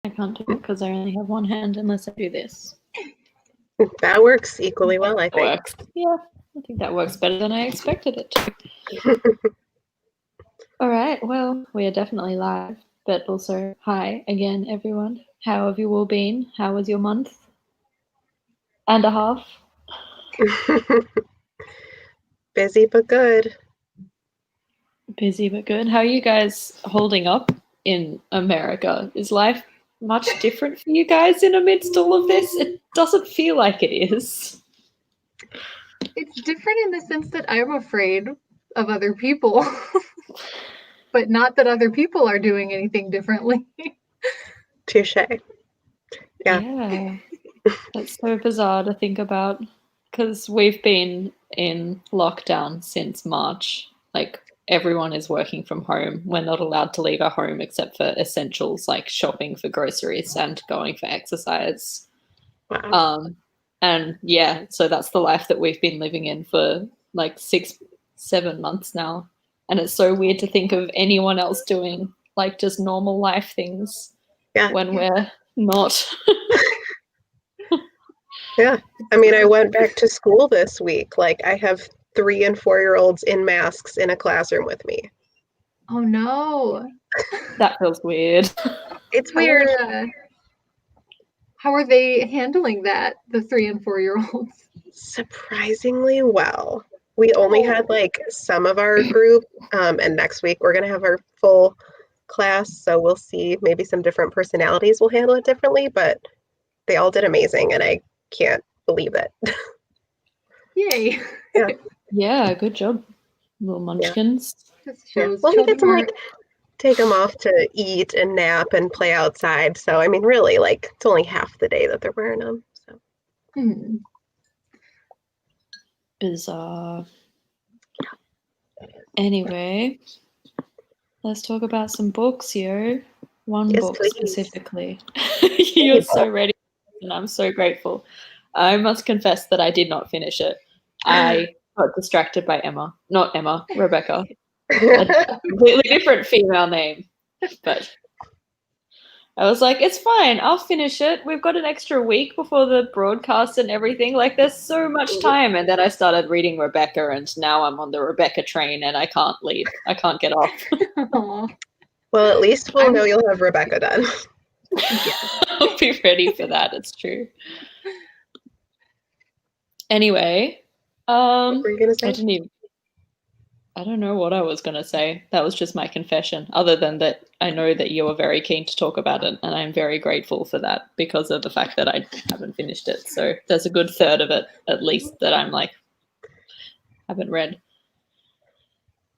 I can't do it because I only have one hand unless I do this. That works equally well, I think. Works. Yeah, I think that works better than I expected it to. All right, well, we are definitely live, but also hi again, everyone. How have you all been? How was your month and a half? Busy but good. Busy but good. How are you guys holding up in America? Is life much different for you guys in amidst all of this? It doesn't feel like it is. It's different in the sense that I'm afraid of other people, but not that other people are doing anything differently. Touche. Yeah. That's so bizarre to think about because we've been in lockdown since March. Like, everyone is working from home. We're not allowed to leave our home except for essentials like shopping for groceries and going for exercise. Wow. And yeah, so that's the life that we've been living in for like 6-7 months now. And it's so weird to think of anyone else doing like just normal life things when we're not. Yeah. I mean, I went back to school this week. Like, I have 3- and 4-year-olds in masks in a classroom with me. Oh no. That feels weird. It's weird. How are they handling that, the 3- and 4-year-olds? Surprisingly well. We only had like some of our group, and next week we're going to have our full class, so we'll see. Maybe some different personalities will handle it differently, but they all did amazing, and I can't believe it. Yay. Yeah, good job, little munchkins. Well, we get to like take them off to eat and nap and play outside. So, I mean, really, like, it's only half the day that they're wearing them. So. Bizarre. Anyway, let's talk about some books, yo. One book please. Specifically. You're so ready, and I'm so grateful. I must confess that I did not finish it. I got distracted by Rebecca. A completely different female name. But I was like, it's fine, I'll finish it. We've got an extra week before the broadcast and everything. Like, there's so much time. And then I started reading Rebecca, and now I'm on the Rebecca train, and I can't leave. I can't get off. Well, at least we'll know you'll have Rebecca done. I'll be ready for that. It's true. Anyway, what were you gonna say? I don't know what I was going to say. That was just my confession. Other than that, I know that you are very keen to talk about it, and I'm very grateful for that because of the fact that I haven't finished it. So there's a good third of it, at least, that I'm like, haven't read.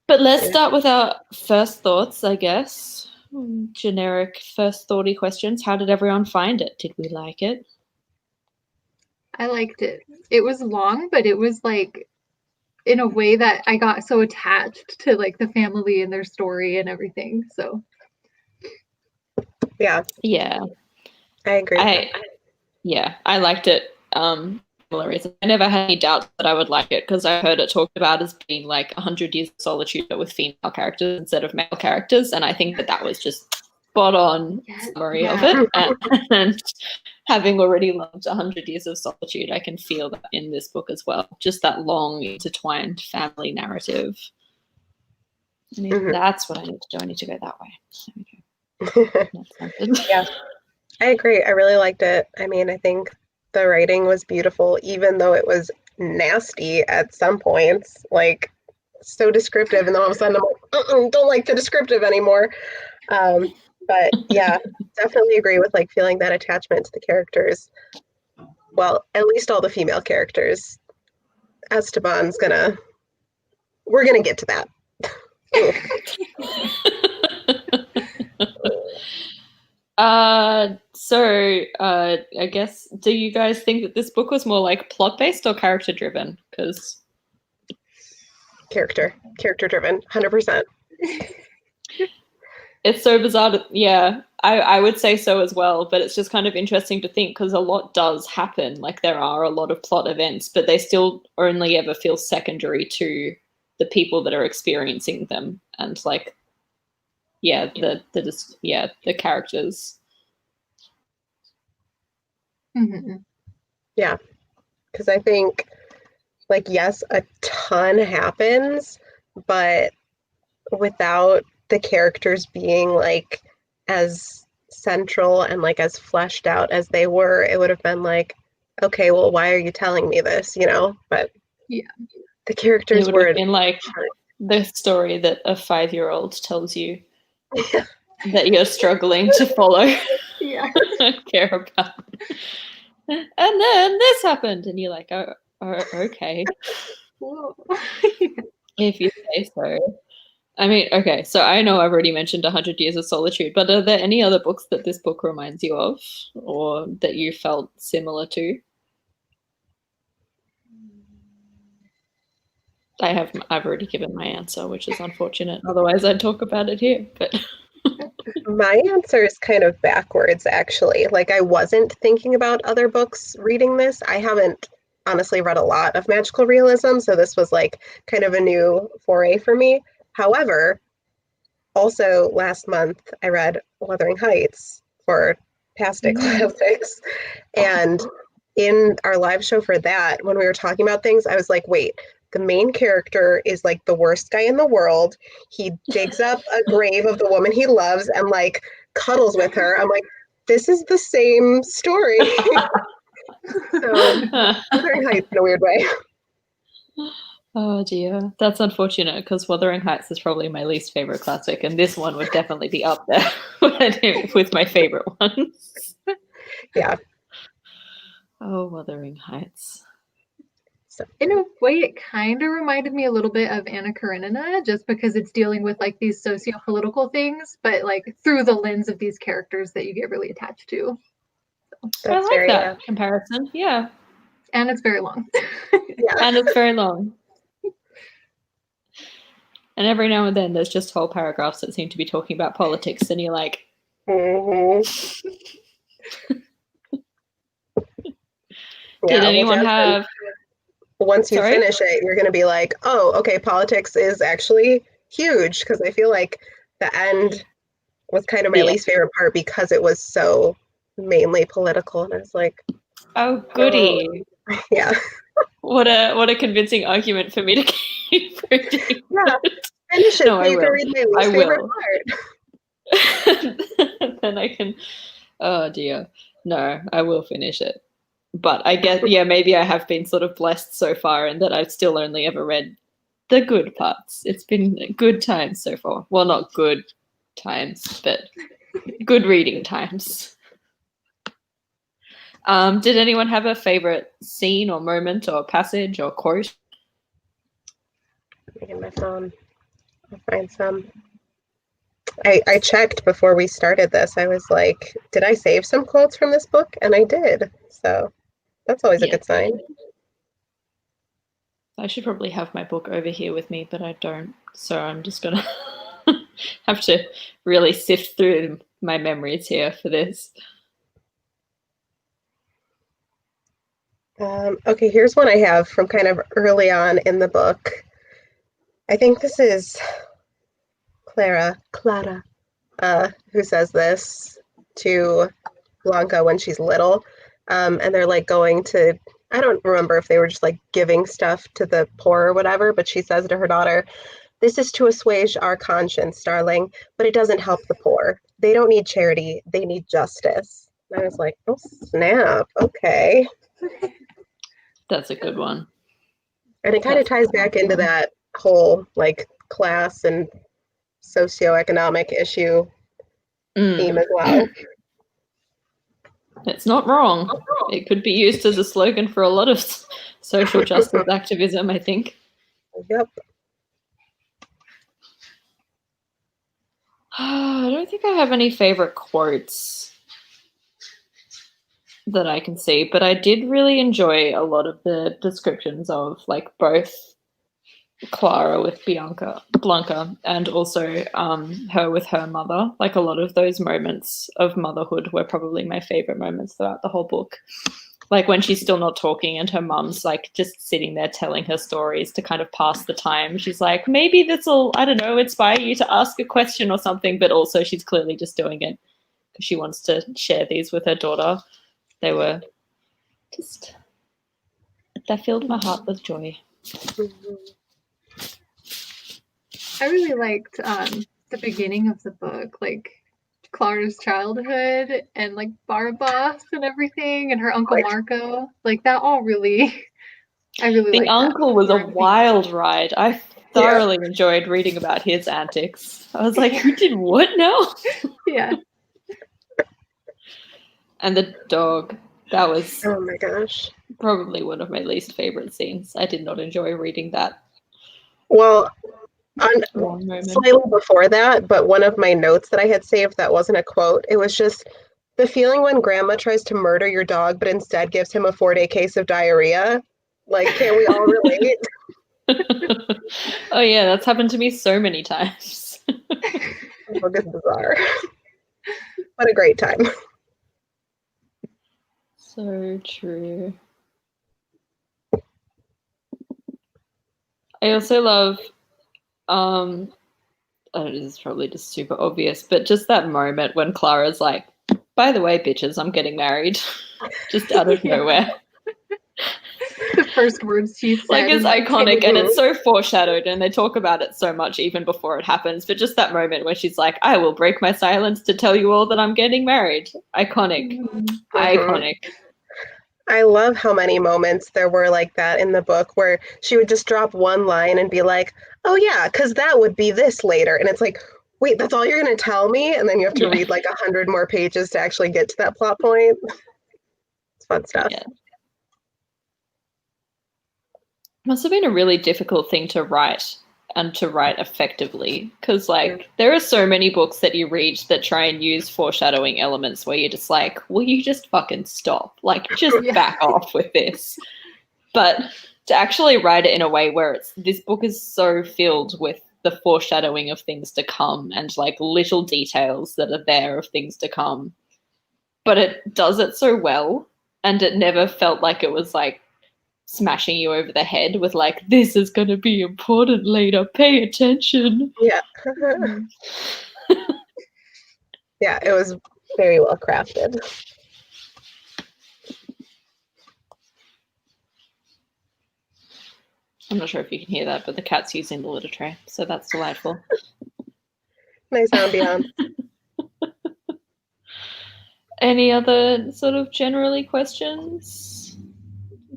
But let's start with our first thoughts, I guess. Generic first thoughty questions. How did everyone find it? Did we like it? I liked it. It was long, but it was like in a way that I got so attached to like the family and their story and everything. So yeah, I agree. I liked it. Reason. I never had any doubts that I would like it because I heard it talked about as being like 100 Years of Solitude but with female characters instead of male characters, and I think that was just spot on summary of it. And having already loved 100 Years of Solitude, I can feel that in this book as well. Just that long, intertwined family narrative. That's what I need to do. I need to go that way. Yeah, I agree. I really liked it. I mean, I think the writing was beautiful, even though it was nasty at some points, like so descriptive. And then all of a sudden I'm like, don't like the descriptive anymore. But yeah, definitely agree with like feeling that attachment to the characters. Well, at least all the female characters. We're gonna get to that. I guess, do you guys think that this book was more like plot based or character driven? Because character driven, 100%. It's so bizarre. I would say so as well, but it's just kind of interesting to think because a lot does happen. Like, there are a lot of plot events, but they still only ever feel secondary to the people that are experiencing them, and like, the characters. Mm-hmm. Yeah, because I think, like, yes, a ton happens, but without the characters being like as central and like as fleshed out as they were, it would have been like, okay, well, why are you telling me this? But Yeah, the It characters would were have been like the story that a 5-year-old tells you that you're struggling to follow yeah. and care about. And then this happened, and you're like, oh okay. Whoa. If you say so. I mean, okay, so I know I've already mentioned 100 Years of Solitude, but are there any other books that this book reminds you of, or that you felt similar to? I've already given my answer, which is unfortunate. Otherwise, I'd talk about it here. But My answer is kind of backwards, actually. Like, I wasn't thinking about other books reading this. I haven't honestly read a lot of magical realism, so this was like kind of a new foray for me. However, also last month I read Wuthering Heights for Past Classics, and in our live show for that, when we were talking about things, I was like, wait, the main character is like the worst guy in the world. He digs up a grave of the woman he loves and like cuddles with her. I'm like, this is the same story. So, Wuthering Heights in a weird way. oh dear, that's unfortunate because Wuthering Heights is probably my least favorite classic, and this one would definitely be up there with my favorite ones. Yeah. Oh, Wuthering Heights. So, In a way, it kind of reminded me a little bit of Anna Karenina, just because it's dealing with like these socio-political things, but like through the lens of these characters that you get really attached to. I like that comparison. Yeah. And it's very long. Yeah. And it's very long. And every now and then there's just whole paragraphs that seem to be talking about politics, and you're like, did anyone have... Once you finish it, you're going to be like, oh, okay, politics is actually huge, because I feel like the end was kind of my least favorite part because it was so mainly political, and I was like, oh, goody. Yeah. What a convincing argument for me to keep reading. Yeah, finish it. No, so I you will. can read my least favorite part. Then I can... Oh, dear. No, I will finish it. But I guess, yeah, maybe I have been sort of blessed so far in that I've still only ever read the good parts. It's been good times so far. Well, not good times, but good reading times. Did anyone have a favorite scene or moment or passage or quote? Let me get my phone. I'll find some. I checked before we started this. I was like, did I save some quotes from this book? And I did. So that's always a good sign. I should probably have my book over here with me, but I don't. So I'm just going to have to really sift through my memories here for this. Okay, here's one I have from kind of early on in the book. I think this is Clara, who says this to Blanca when she's little. And they're like going to, I don't remember if they were just like giving stuff to the poor or whatever, but she says to her daughter, "This is to assuage our conscience, darling, but it doesn't help the poor. They don't need charity, they need justice." And I was like, oh snap, okay. That's a good one. And it kind of ties back into that whole like class and socioeconomic issue theme as well. It's not wrong. It could be used as a slogan for a lot of social justice activism, I think. Yep. I don't think I have any favorite quotes that I can see, but I did really enjoy a lot of the descriptions of like both Clara with Blanca and also her with her mother. Like a lot of those moments of motherhood were probably my favorite moments throughout the whole book. Like when she's still not talking and her mum's like just sitting there telling her stories to kind of pass the time. She's like, maybe this will, I don't know, inspire you to ask a question or something, but also she's clearly just doing it because she wants to share these with her daughter. They were Just that filled my heart with joy. I really liked the beginning of the book, like Clara's childhood and like Barbados and everything, and her Uncle Marco. Like that all really, I really liked The uncle was a wild ride. I thoroughly enjoyed reading about his antics. I was like, who did what now? Yeah. And the dog. That was Oh my gosh. probably one of my least favorite scenes. I did not enjoy reading that. Well, One slightly before that, but one of my notes that I had saved that wasn't a quote, it was just the feeling when grandma tries to murder your dog but instead gives him a 4-day case of diarrhea. Like, can't we all relate? Oh yeah, that's happened to me so many times. The book is bizarre. What a great time. So true. I also love this is probably just super obvious, but just that moment when Clara's like, by the way, bitches, I'm getting married. Just out of nowhere. The first words she said. Like, it's iconic and it's so foreshadowed and they talk about it so much even before it happens. But just that moment where she's like, I will break my silence to tell you all that I'm getting married. Iconic. Iconic. I love how many moments there were like that in the book where she would just drop one line and be like, oh yeah, because that would be this later. And it's like, wait, that's all you're going to tell me? And then you have to read like 100 more pages to actually get to that plot point. It's fun stuff. Yeah. Must have been a really difficult thing to write and to write effectively because like there are so many books that you read that try and use foreshadowing elements where you're just like, will you just fucking stop? Like just back off with this. But to actually write it in a way where this book is so filled with the foreshadowing of things to come and like little details that are there of things to come, but it does it so well and it never felt like it was like smashing you over the head with like, this is going to be important later, pay attention. Yeah. Yeah, it was very well crafted. I'm not sure if you can hear that, but the cat's using the litter tray, so that's delightful. Nice ambiance. Any other sort of generally questions?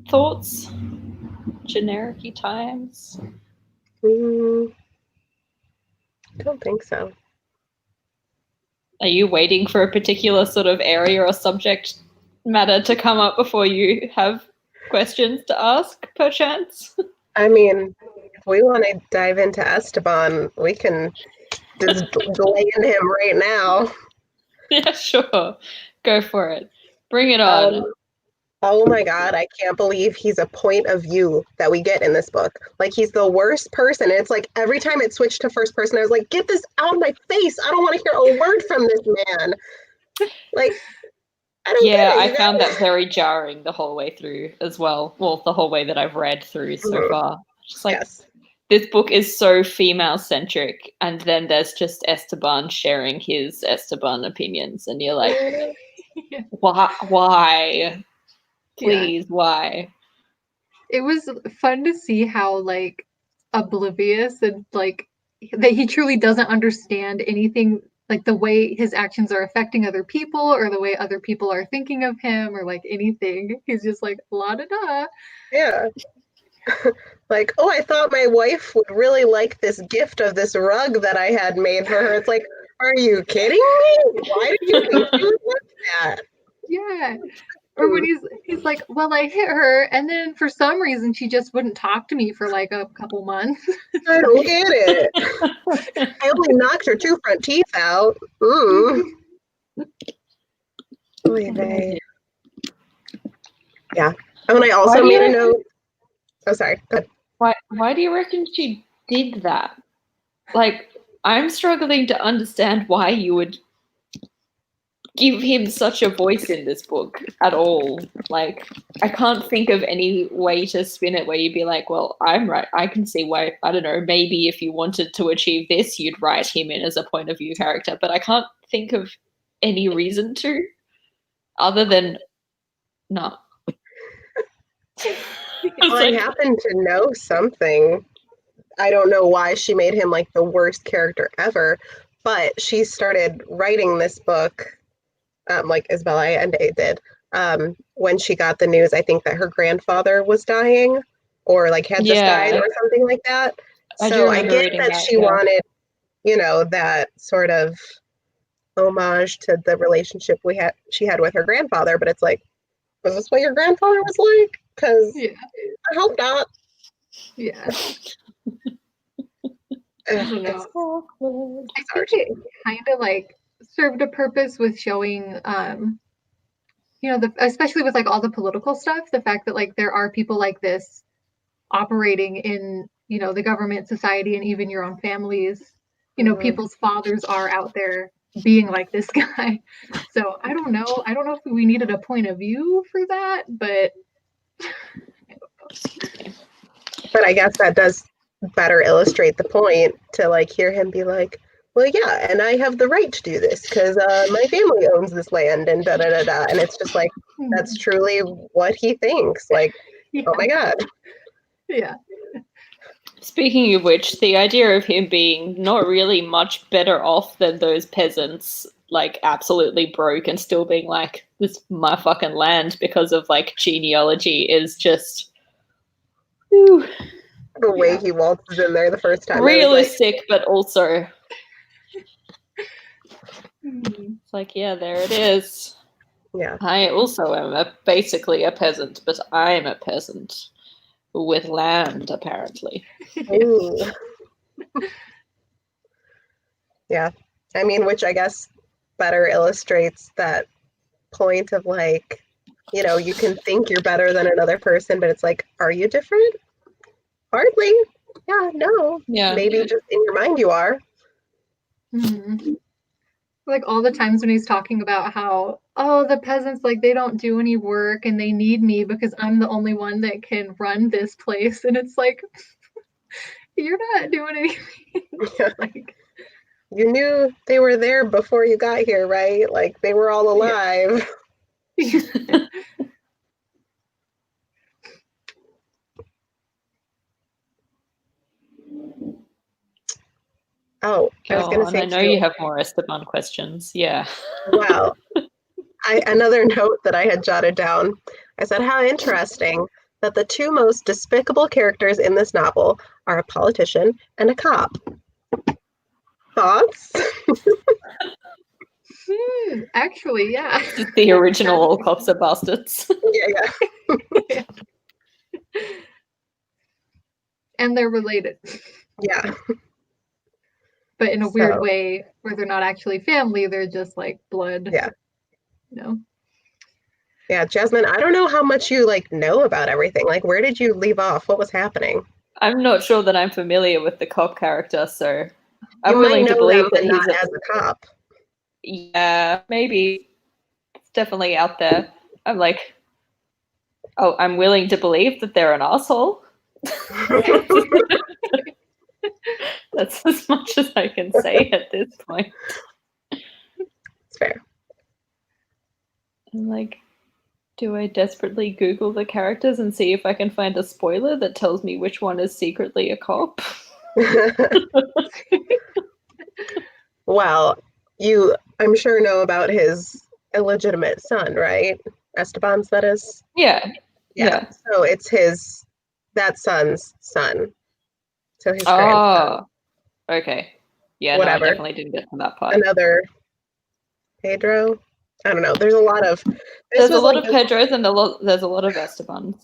Thoughts? Generic-y times? I don't think so. Are you waiting for a particular sort of area or subject matter to come up before you have questions to ask, perchance? I mean, if we want to dive into Esteban, we can just lay into him right now. Yeah, sure. Go for it. Bring it on. Oh my God, I can't believe he's a point of view that we get in this book. Like, he's the worst person. And it's like every time it switched to first person, I was like, get this out of my face. I don't want to hear a word from this man. Like, I don't get it. I found that very jarring the whole way through as well. Well, the whole way that I've read through so far. Just like, this book is so female-centric, and then there's just Esteban sharing his Esteban opinions, and you're like, why? Please, why? It was fun to see how like oblivious and like that he truly doesn't understand anything, like the way his actions are affecting other people or the way other people are thinking of him or like anything. He's just like la da da. Yeah. Like, oh, I thought my wife would really like this gift of this rug that I had made for her. It's like, are you kidding me? Why did you think she would like that? Yeah. Or when he's like, well, I hit her, and then for some reason she just wouldn't talk to me for like a couple months. I don't get it. I only knocked her 2 front teeth out. Yeah. Oh, and I also made a note. Oh, sorry. Go ahead. Why do you reckon she did that? Like, I'm struggling to understand why you would give him such a voice in this book at all. Like, I can't think of any way to spin it where you'd be like, well, I'm right. I can see why, I don't know, maybe if you wanted to achieve this, you'd write him in as a point of view character, but I can't think of any reason to, other than, no. Well, I happen to know something. I don't know why she made him like the worst character ever, but she started writing this book, like Isabella and A did, when she got the news, I think that her grandfather was dying or like had just died or something like that. So I get that she wanted, you know, that sort of homage to the relationship she had with her grandfather, but it's like, was this what your grandfather was like? Because I hope not. Yeah. I don't know. I think it kind of like served a purpose with showing, you know, especially with like all the political stuff, the fact that like there are people like this operating in, you know, the government, society, and even your own families. You know, people's fathers are out there being like this guy. So I don't know. I don't know if we needed a point of view for that, but I guess that does better illustrate the point to like hear him be like, well, yeah, and I have the right to do this because my family owns this land and da da da da. And it's just like, that's truly what he thinks. Like, oh my God. Yeah. Speaking of which, the idea of him being not really much better off than those peasants, like absolutely broke and still being like, this is my fucking land because of like genealogy is just whew. The way he waltzes in there the first time. Realistic, but also it's like, yeah, there it is. Yeah. I also am basically a peasant, but I'm a peasant with land, apparently. Yeah. I mean, which I guess better illustrates that point of like, you know, you can think you're better than another person, but it's like, are you different? Hardly. Yeah, no. Yeah. Maybe just in your mind you are. Like all the times when he's talking about how, oh, the peasants, like they don't do any work and they need me because I'm the only one that can run this place. And it's like, you're not doing anything. Like, you knew they were there before you got here, right? Like they were all alive. Yeah. Oh, I was going to say, I know you have more Esteban questions. Yeah. Well, another note that I had jotted down, I said, how interesting that the two most despicable characters in this novel are a politician and a cop. Thoughts? Actually, yeah. The original All Cops Are Bastards. Yeah. And they're related. Yeah. But in a weird way where they're not actually family, they're just like blood. Yeah. You know? Yeah, Jasmine, I don't know how much you like know about everything. Like, where did you leave off? What was happening? I'm not sure that I'm familiar with the cop character, so I'm willing to believe that he's as a cop. Yeah, maybe. It's definitely out there. I'm like, oh, I'm willing to believe that they're an asshole. That's as much as I can say at this point. It's fair. I'm like, do I desperately Google the characters and see if I can find a spoiler that tells me which one is secretly a cop? Well, you, I'm sure, know about his illegitimate son, right? Esteban's, that is? Yeah. So it's that son's son. So his grandson. Okay. Yeah, whatever. No, I definitely didn't get to that part. Another Pedro? I don't know. There's a lot of... There's a lot of Pedros and there's a lot of Estebans.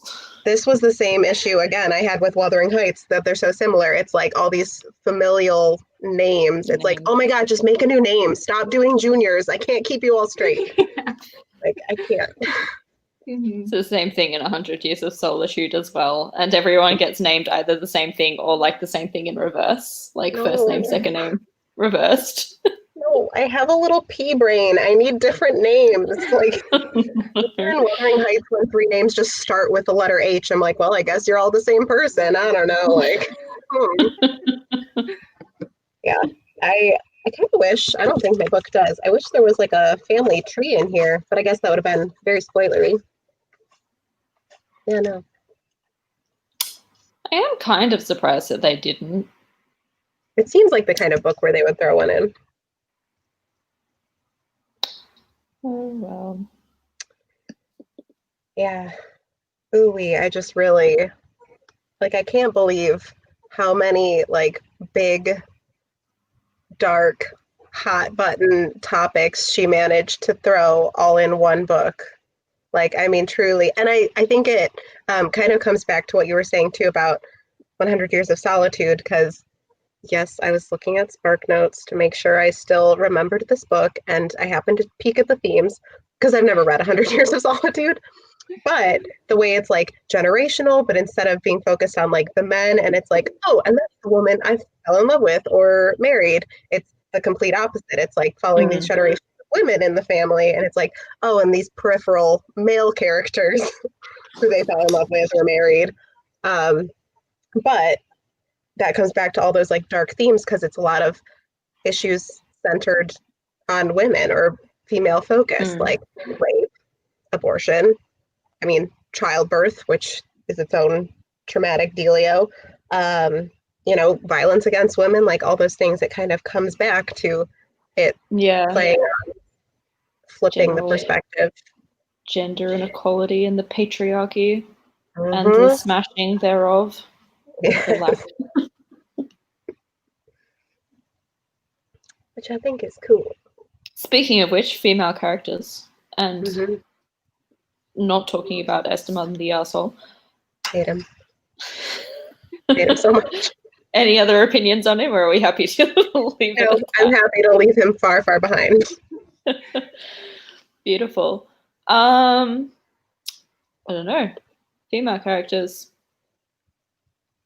This was the same issue, again, I had with Wuthering Heights, that they're so similar. It's like all these familial names. It's like, oh my God, just make a new name. Stop doing juniors. I can't keep you all straight. Like, I can't. It's the same thing in 100 Years of Solitude as well. And everyone gets named either the same thing or like the same thing in reverse. Like first name, second name, reversed. No, I have a little pea brain. I need different names. Like, in Wuthering Heights, when 3 names just start with the letter H, I'm like, well, I guess you're all the same person. I don't know. Like, Yeah, I kind of wish, I don't think my book does. I wish there was like a family tree in here, but I guess that would have been very spoilery. Yeah, no. I am kind of surprised that they didn't. It seems like the kind of book where they would throw one in. Oh, well. Yeah. Ooh-wee, I just really, like, I can't believe how many, like, big, dark, hot button topics she managed to throw all in one book. Like, I mean, truly. And I think it kind of comes back to what you were saying, too, about 100 Years of Solitude, because, yes, I was looking at Spark Notes to make sure I still remembered this book, and I happened to peek at the themes, because I've never read 100 Years of Solitude. But the way it's like generational, but instead of being focused on like the men, and it's like, oh, and that's the woman I fell in love with or married, it's the complete opposite. It's like following these generations of women in the family, and it's like, oh, and these peripheral male characters who they fell in love with or married. But that comes back to all those like dark themes, because it's a lot of issues centered on women or female focused, like rape, abortion, I mean, childbirth, which is its own traumatic dealio, violence against women, like all those things. It kind of comes back to it playing on flipping the perspective. Gender inequality and the patriarchy and the smashing thereof. Which I think is cool. Speaking of which, female characters, and not talking about Esteban the arsehole. Hate him. Hate him so much. Any other opinions on him, or are we happy to leave it? I'm happy to leave him far, far behind. Beautiful. I don't know. Female characters.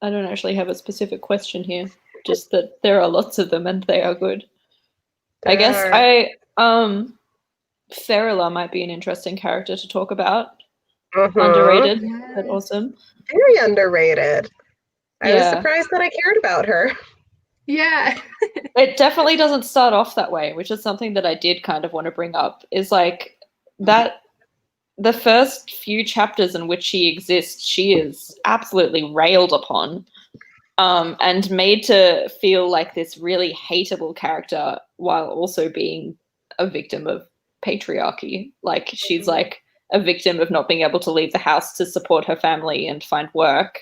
I don't actually have a specific question here. Just that there are lots of them and they are good. I guess Ferrella might be an interesting character to talk about. Underrated, but awesome. Very underrated. I was surprised that I cared about her. Yeah. It definitely doesn't start off that way, which is something that I did kind of want to bring up, is like that the first few chapters in which she exists, she is absolutely railed upon and made to feel like this really hateable character while also being a victim of patriarchy. Like she's like a victim of not being able to leave the house to support her family and find work,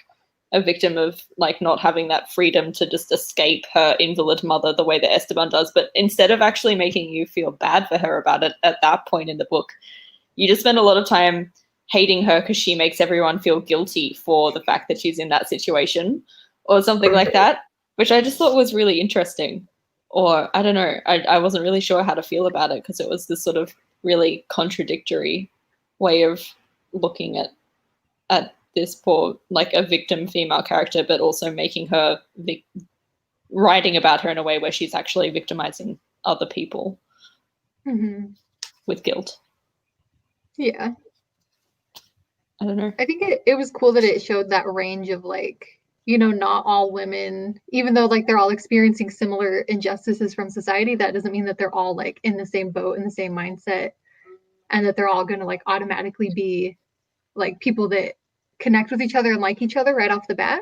a victim of like not having that freedom to just escape her invalid mother the way that Esteban does. But instead of actually making you feel bad for her about it at that point in the book, you just spend a lot of time hating her because she makes everyone feel guilty for the fact that she's in that situation or something like that, which I just thought was really interesting. Or I don't know, I wasn't really sure how to feel about it because it was this sort of really contradictory way of looking at this poor, like a victim female character, but also making her writing about her in a way where she's actually victimizing other people with guilt. Yeah. I don't know. I think it was cool that it showed that range of like, you know, not all women, even though like they're all experiencing similar injustices from society, that doesn't mean that they're all like in the same boat, in the same mindset, and that they're all going to like automatically be like people that connect with each other and like each other right off the bat,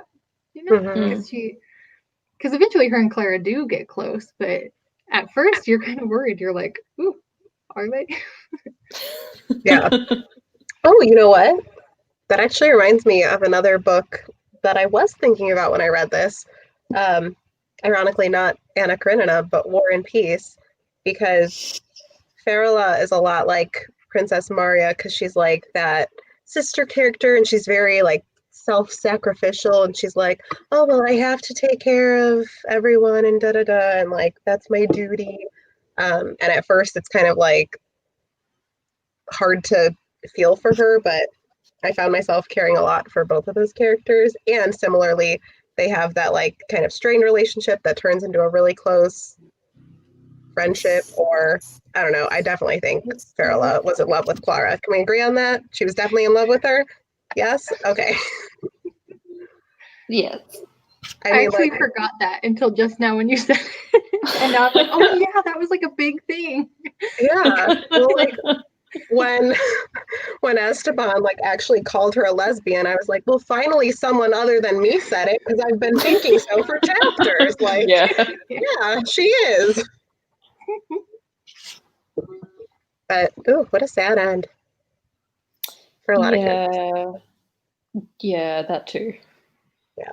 you know, because eventually her and Clara do get close, but at first you're kind of worried. You're like, ooh, are they? Yeah. Oh, you know what? That actually reminds me of another book that I was thinking about when I read this. Ironically, not Anna Karenina, but War and Peace, because Ferrella is a lot like Princess Maria because she's like that sister character and she's very like self-sacrificial and she's like, oh, well, I have to take care of everyone and da-da-da and like that's my duty. And at first it's kind of like hard to feel for her, but I found myself caring a lot for both of those characters. And similarly, they have that like kind of strained relationship that turns into a really close friendship, or I don't know. I definitely think Ferrella was in love with Clara. Can we agree on that? She was definitely in love with her? Yes? Okay. Yes. I actually forgot that until just now when you said it. And now I'm like, oh yeah, that was like a big thing. Yeah. Well, like when Esteban like actually called her a lesbian, I was like, well, finally someone other than me said it because I've been thinking so for chapters. Like, yeah, she is. But what a sad end for a lot of kids. Yeah, that too. Yeah.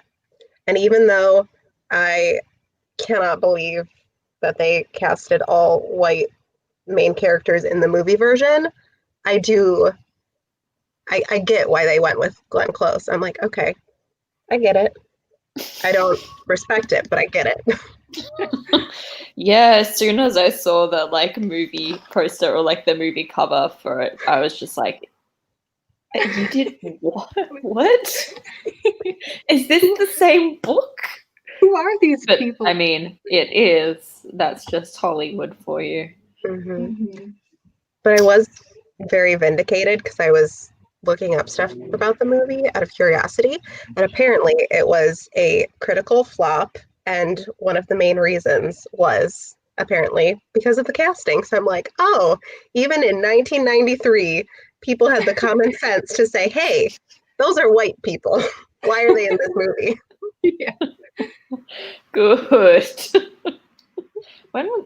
And even though I cannot believe that they casted all white main characters in the movie version, I get why they went with Glenn Close. I'm like, okay, I get it. I don't respect it, but I get it. Yeah, as soon as I saw the like movie poster or like the movie cover for it, I was just like, you did what? What? Is this the same book? Who are these But, people? I mean, it is. That's just Hollywood for you. But I was very vindicated because I was looking up stuff about the movie out of curiosity, and apparently it was a critical flop, and one of the main reasons was apparently because of the casting. So I'm like, oh, even in 1993, people had the common sense to say, hey, those are white people. Why are they in this movie? Yeah. Good.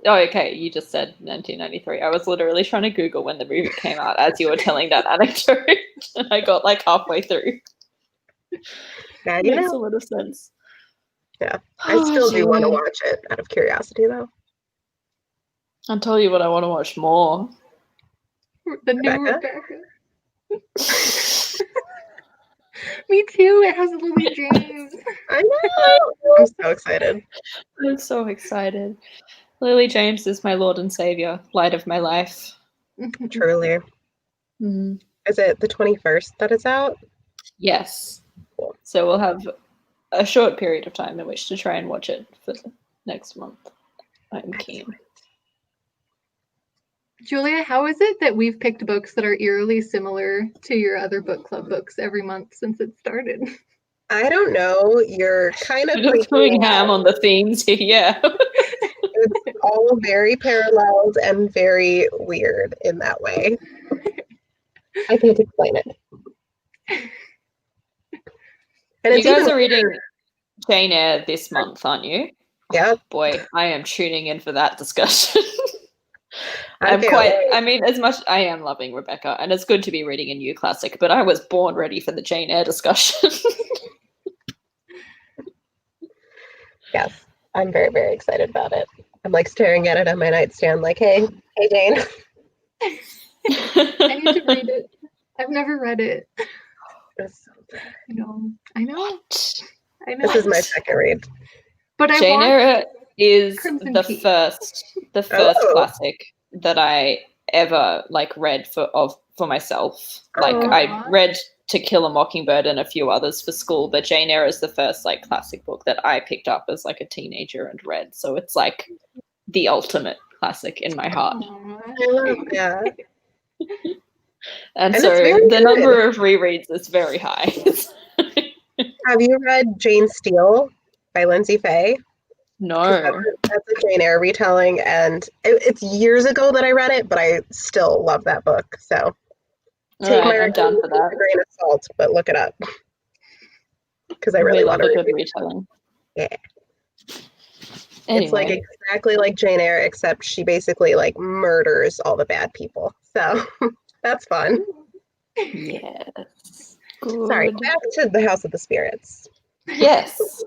Okay, you just said 1993. I was literally trying to Google when the movie came out as you were telling that anecdote, and I got like halfway through. That makes a lot of sense. Yeah, I still do want to watch it out of curiosity, though. I'll tell you what I want to watch more. The new Rebecca. Me too. It has Lily James. I know. I'm so excited. I'm so excited. Lily James is my Lord and Savior, light of my life. Truly. Mm. Is it the 21st that it's out? Yes. Cool. So we'll have a short period of time in which to try and watch it for the next month. I'm keen. Julia, how is it that we've picked books that are eerily similar to your other book club books every month since it started? I don't know. You're kind of going ham on the themes here. Yeah. It's all very paralleled and very weird in that way. I can't explain it. And you guys are reading Jane Eyre this month, aren't you? Yeah. Oh, boy, I am tuning in for that discussion. As much I am loving Rebecca, and it's good to be reading a new classic, but I was born ready for the Jane Eyre discussion. Yes, I'm very, very excited about it. I'm like staring at it on my nightstand like, hey Jane. I need to read it. I've never read it. It's so good. I know. This is my second read. But Jane Eyre is the first classic that I ever read for myself. I read To Kill a Mockingbird and a few others for school, but Jane Eyre is the first classic book that I picked up as a teenager and read. So it's the ultimate classic in my heart. I love that. and so the number of rereads is very high. Have you read Jane Steele by Lindsay Fay? No. That's a Jane Eyre retelling, and it's years ago that I read it, but I still love that book. So take my recommendation with a grain of salt, but look it up because I really want to read a good retelling. Yeah. Anyway. It's exactly like Jane Eyre, except she basically murders all the bad people. So that's fun. Yes. Good. Sorry, back to the House of the Spirits. Yes.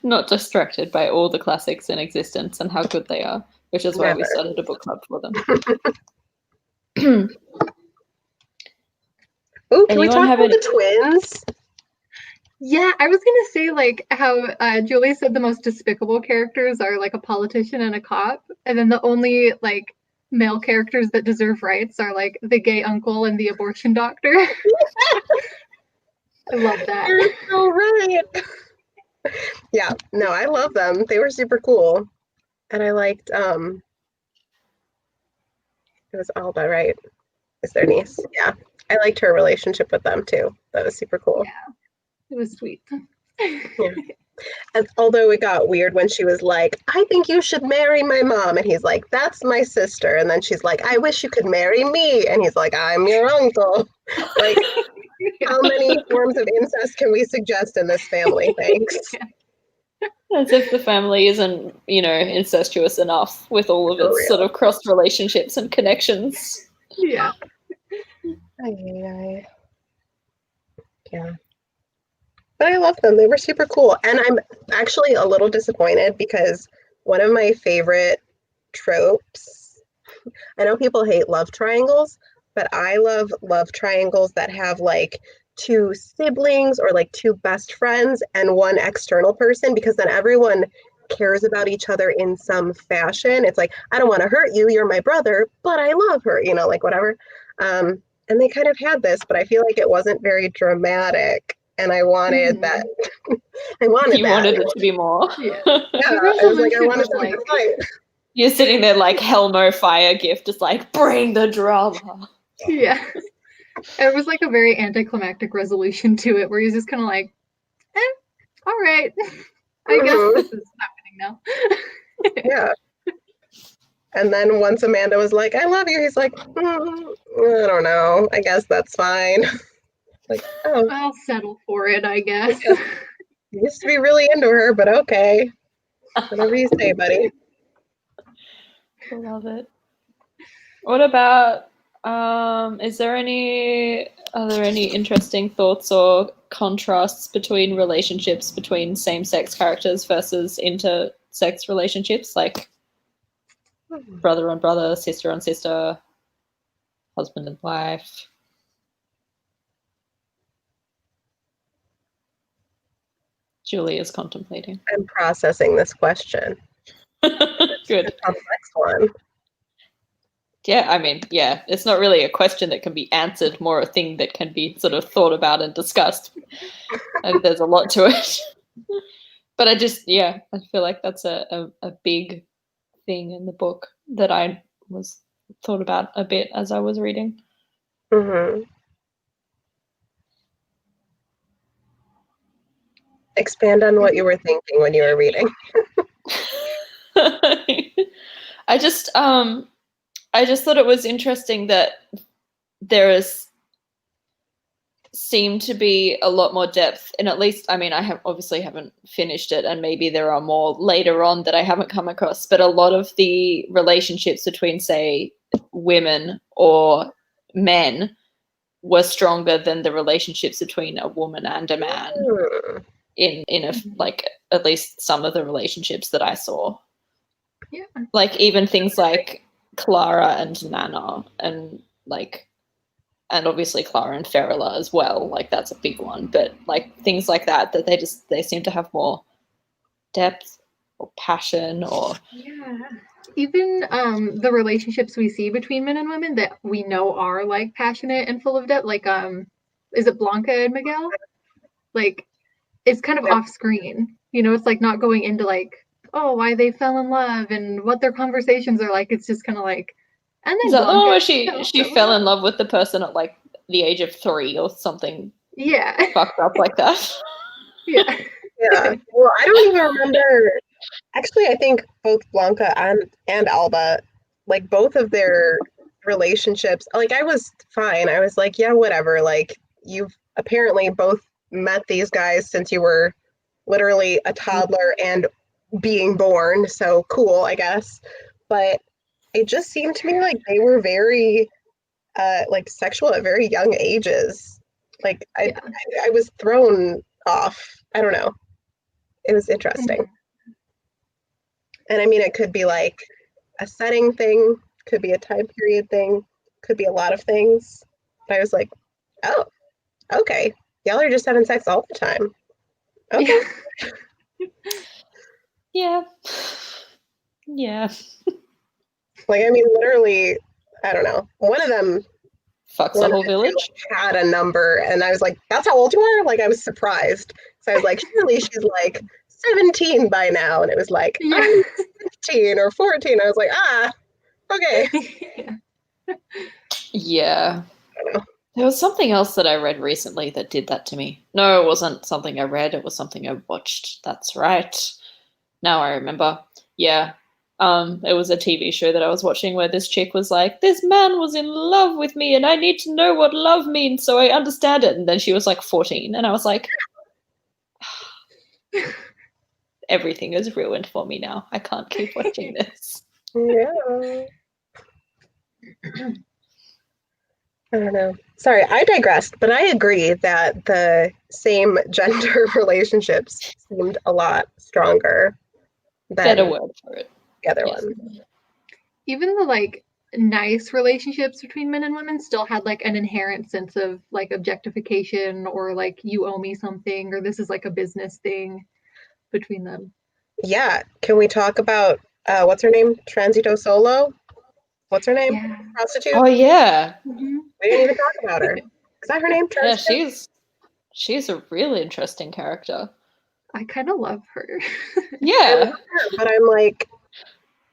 Not distracted by all the classics in existence and how good they are, which is why we started a book club for them. Oh, can we talk about the twins? Yeah, I was gonna say how Julie said the most despicable characters are a politician and a cop, and then the only male characters that deserve rights are the gay uncle and the abortion doctor. I love that. You're so right. Yeah, no, I love them. They were super cool. And I liked it was Alba, right? Is their niece. Yeah. I liked her relationship with them too. That was super cool. Yeah. It was sweet. Yeah. And although it got weird when she was like, I think you should marry my mom. And he's like, that's my sister. And then she's like, I wish you could marry me. And he's like, I'm your uncle. Like, how many forms of incest can we suggest in this family? Thanks. As if the family isn't, incestuous enough with all of its sort of cross relationships and connections. Yeah. Yeah. But I love them. They were super cool. And I'm actually a little disappointed because one of my favorite tropes, I know people hate love triangles, but I love love triangles that have like two siblings or like two best friends and one external person, because then everyone cares about each other in some fashion. It's like, I don't want to hurt you, you're my brother, but I love her, like whatever. And they kind of had this, but I feel like it wasn't very dramatic. And I wanted that. You wanted it to be more. Yeah. I was like, I wanted them to fight. You're sitting there like Helmo Fire gift, just like, bring the drama. Yeah. It was like a very anticlimactic resolution to it, where he's just kind of like, all right. I guess this is happening now. Yeah. And then once Amanda was like, I love you, he's like, I don't know. I guess that's fine. Like, oh. I'll settle for it, I guess. Yeah. Used to be really into her, but okay. Whatever you say, buddy. I love it. What about, are there any interesting thoughts or contrasts between relationships between same-sex characters versus intersex relationships, like brother on brother, sister on sister, husband and wife? Julie is contemplating. I'm processing this question. Good. It's a complex one. Yeah, I mean, yeah, it's not really a question that can be answered, more a thing that can be sort of thought about and discussed. And there's a lot to it. But I feel like that's a big thing in the book that I was thought about a bit as I was reading. Mm-hmm. Expand on what you were thinking when you were reading. I just thought it was interesting that there seemed to be a lot more depth, and at least, I mean, I haven't finished it, and maybe there are more later on that I haven't come across, but a lot of the relationships between, say, women or men were stronger than the relationships between a woman and a man in like at least some of the relationships that I saw. Yeah. Like even things like Clara and Nana, and obviously Clara and Ferrella as well. Like that's a big one, but like things like that they seem to have more depth or passion or even the relationships we see between men and women that we know are like passionate and full of depth, like is it Blanca and Miguel? Like it's kind of off screen, it's like not going into like, oh, why they fell in love and what their conversations are like. It's just kind of like, and then Blanca, she fell in love with the person at like the age of 3 or something. Yeah. Fucked up like that. Yeah. Yeah. Well, I don't even remember. Actually, I think both Blanca and Alba, like both of their relationships, like I was fine. I was like, yeah, whatever. Like you've apparently both met these guys since you were literally a toddler and being born. So cool, I guess. But it just seemed to me like they were very like sexual at very young ages. Like I was thrown off. I don't know. It was interesting. And I mean, it could be like a setting thing, could be a time period thing, could be a lot of things. But I was like, oh, okay. Y'all are just having sex all the time. Okay. Yeah. Yeah. Like, I mean, literally, I don't know. One of them fucks the whole village. Had a number, and I was like, that's how old you are? Like, I was surprised. So I was like, surely she's like 17 by now. And it was like, I'm 15 or 14. I was like, okay. Yeah. I don't know. There was something else that I read recently that did that to me. No, it wasn't something I read. It was something I watched. That's right. Now I remember. Yeah. It was a TV show that I was watching where this chick was like, this man was in love with me and I need to know what love means so I understand it. And then she was like 14 and I was like, everything is ruined for me now. I can't keep watching this. Yeah. I don't know. Sorry, I digressed, but I agree that the same gender relationships seemed a lot stronger than Better word for it. the other Yes. one. Even the like nice relationships between men and women still had like an inherent sense of like objectification or like you owe me something or this is like a business thing between them. Yeah. Can we talk about what's her name? Transito Solo? What's her name? Yeah. Prostitute? Oh yeah. Mhm. We didn't even talk about her. Is that her name? Yeah, Transito? she's a really interesting character. I kind of love her. I Yeah. love her, but I'm like,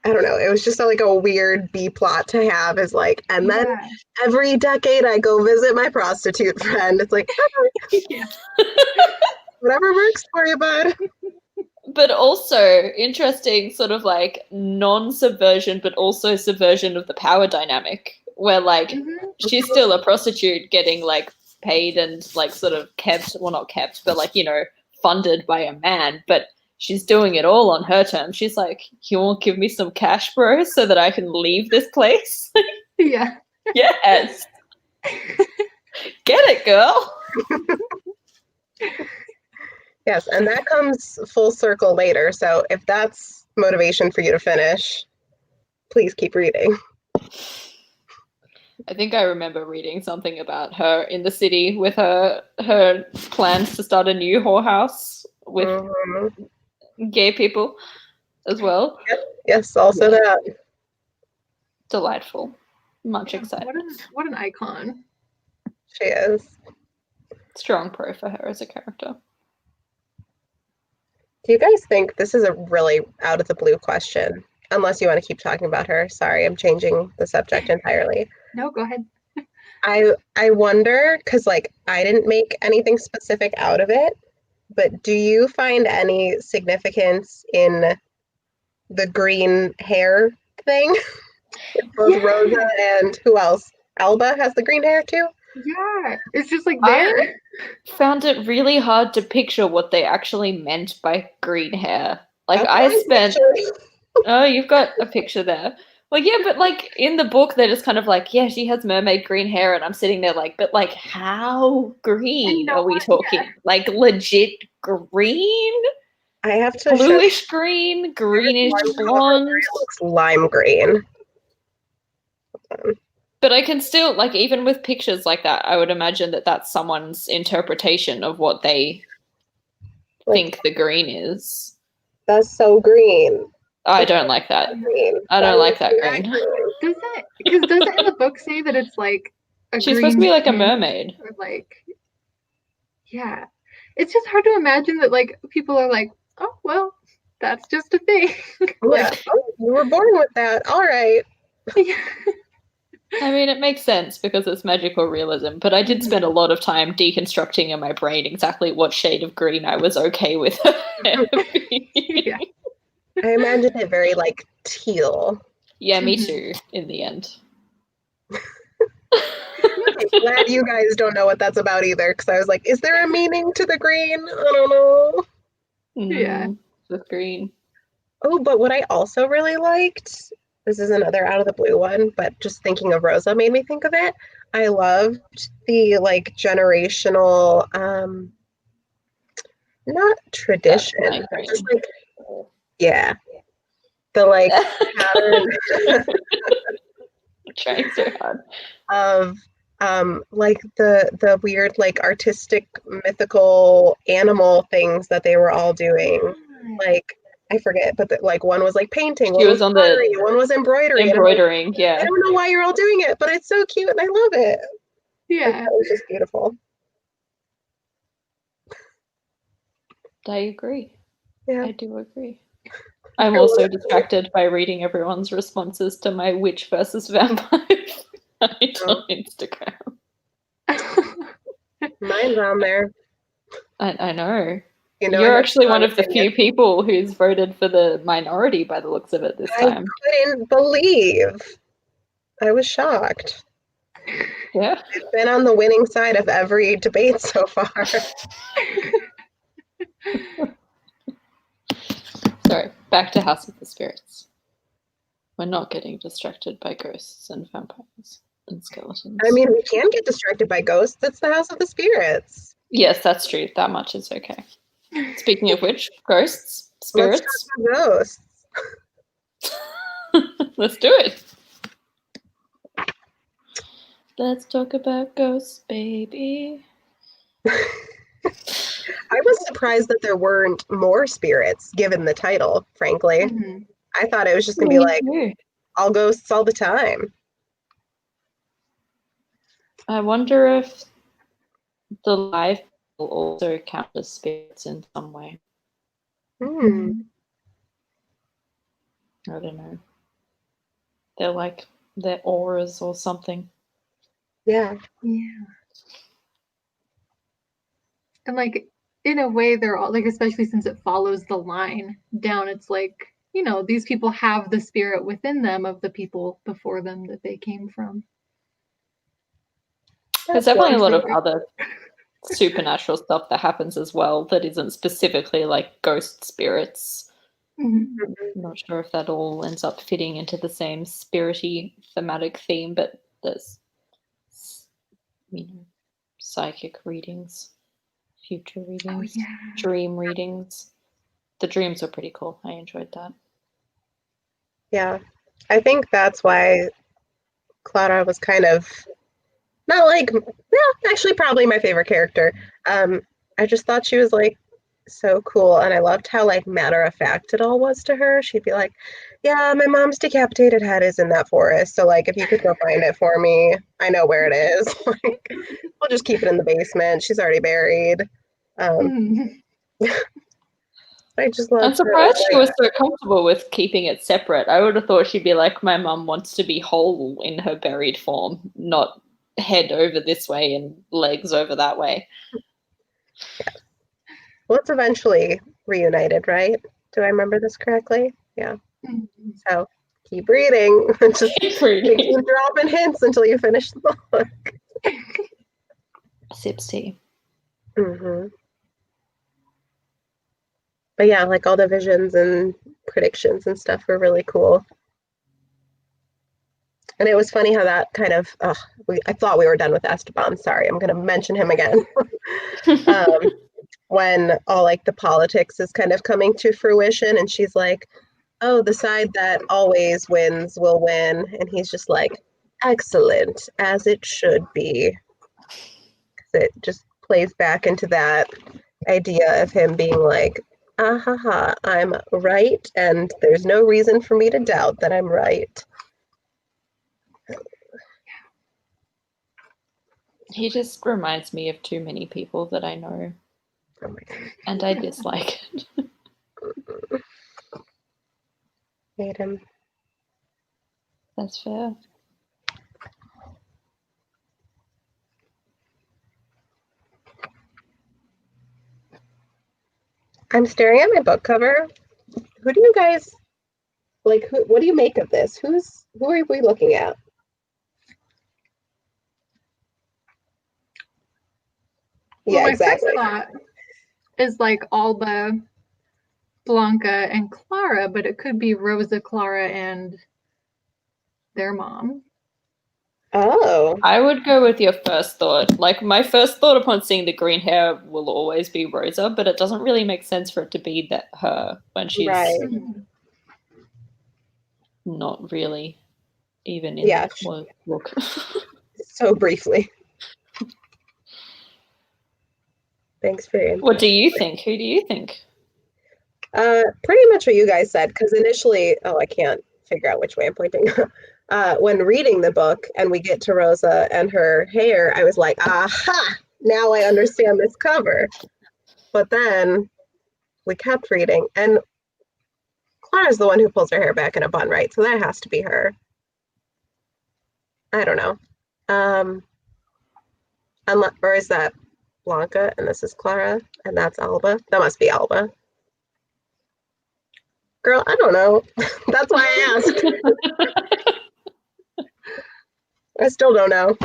I don't know. It was just like a weird B plot to have is like, and then Yeah. every decade I go visit my prostitute friend. It's like, Yeah. whatever works for you, bud. But also interesting sort of like non-subversion but also subversion of the power dynamic where like Mhm. she's still a prostitute getting like paid and like sort of kept, well not kept, but like, you know, funded by a man, but she's doing it all on her terms. She's like, you won't give me some cash, bro, so that I can leave this place? Yeah. Yes. Get it, girl. Yes, and that comes full circle later. So if that's motivation for you to finish, please keep reading. I think I remember reading something about her in the city with her plans to start a new whorehouse with Mhm. gay people as well. Yes, also that. Delightful. Much Yeah, excitement. what an icon. She is. Strong pro for her as a character. Do you guys think this is a really out of the blue question? Unless you want to keep talking about her. Sorry, I'm changing the subject entirely. No, go ahead. I wonder, because like I didn't make anything specific out of it, but do you find any significance in the green hair thing? Both Yeah. Rosa and who else? Alba has the green hair too? Yeah. It's just like there. I found it really hard to picture what they actually meant by green hair. Like That's I my spent picture. Oh, you've got a picture there. Well, yeah, but like in the book, they're just kind of like, yeah, she has mermaid green hair, and I'm sitting there like, but like, how green are we talking? Yeah. Like legit green, I have to show you bluish green, greenish one cover blonde. where it looks lime green. But I can still like, even with pictures like that, I would imagine that that's someone's interpretation of what they think the green is. That's so green. I don't like that. Green. I don't like that is green. Does it in the book say that it's like a She's green supposed to be like a tint mermaid. or like yeah. It's just hard to imagine that like people are like, oh well, that's just a thing. Yeah. Oh, you were born with that. All right. Yeah. I mean, it makes sense because it's magical realism, but I did spend a lot of time deconstructing in my brain exactly what shade of green I was okay with. Yeah. I imagine it very like teal. Yeah, me Mhm. too, in the end. I'm glad you guys don't know what that's about either, because I was like, is there a meaning to the green? I don't know. Yeah. With green. Oh, but what I also really liked, this is another out of the blue one, but just thinking of Rosa made me think of it. I loved the like generational, not tradition, That's but my just green. like, yeah, the like pattern Trying so hard. of like the weird like artistic mythical animal things that they were all doing. Like I forget, but like one was like painting, one She was was on pottery, the one was embroidery. And I'm like, embroidering, I yeah. don't know why you're all doing it, but it's so cute and I love it. Like, Yeah. that was just beautiful. I agree. Yeah. I do agree. I'm also distracted by reading everyone's responses to my witch versus vampire fight on Instagram. Mine's on there. I know. You know, I You're have actually one strong of the few opinions. people who's voted for the minority by the looks of it this I time. couldn't believe. I was shocked. Yeah. I've been on the winning side of every debate so far. Sorry, back to House of the Spirits. We're not getting distracted by ghosts and vampires and skeletons. I mean, we can get distracted by ghosts. It's the House of the Spirits. Yes, that's true. That much is okay. Speaking of which, ghosts, Let's spirits. talk about ghosts. Let's do it. Let's talk about ghosts, baby. I was surprised that there weren't more spirits given the title, frankly. Mhm. I thought it was just going to be like, all ghosts all the time. I wonder if the live will also count as spirits in some way. Hmm. I don't know. They're like their auras or something. Yeah. Yeah. And like in a way they're all like, especially since it follows the line down, it's like, you know, these people have the spirit within them of the people before them that they came from. There's definitely a lot of True. other supernatural stuff that happens as well that isn't specifically like ghost spirits. Mhm. I'm not sure if that all ends up fitting into the same spirity thematic theme, but there's, you know, psychic readings, future readings, yeah. dream readings. The dreams were pretty cool. I enjoyed that. Yeah. I think that's why Clara was kind of not like, well, actually probably my favorite character. I just thought she was like so cool, and I loved how like matter of fact it all was to her. She'd be like, yeah, my mom's decapitated head is in that forest, so like if you could go find it for me, I know where it is. Like, we'll just keep it in the basement. She's already buried. Mhm. I just love I'm her. surprised she Like, was so comfortable with keeping it separate. I would have thought she'd be like, my mum wants to be whole in her buried form, not head over this way and legs over that way. well, it's eventually reunited, right? Do I remember this correctly? Yeah. Mhm. So keep reading. Just keep dropping hints until you finish the book. Sips tea. Mm-hmm. But yeah, like all the visions and predictions and stuff were really cool. And it was funny how that kind of, I thought we were done with Esteban. Sorry, I'm going to mention him again. When all like the politics is kind of coming to fruition, and she's like, oh, the side that always wins will win. And he's just like, excellent, as it should be. 'Cause it just plays back into that idea of him being like, ah ha ha, I'm right, and there's no reason for me to doubt that I'm right. He just reminds me of too many people that I know. Oh my God. And I dislike it. Hate him. That's fair. I'm staring at my book cover. Who do you guys like? What do you make of this? Who are we looking at? Well, Yeah, my exactly. first thought is like Alba, Blanca, and Clara, but it could be Rosa, Clara, and their mom. Oh, I would go with your first thought. Like, my first thought upon seeing the green hair will always be Rosa, but it doesn't really make sense for it to be that her when she's right. not really even in Yeah, the book. so briefly. Thanks for your What do you think? Who do you think? Pretty much what you guys said, because initially, I can't figure out which way I'm pointing. When reading the book and we get to Rosa and her hair, I was like, aha, now I understand this cover. But then we kept reading, and Clara's the one who pulls her hair back in a bun, right? So that has to be her. I don't know. Or is that Blanca and this is Clara and that's Alba? That must be Alba. Girl, I don't know. That's why I asked. I still don't know.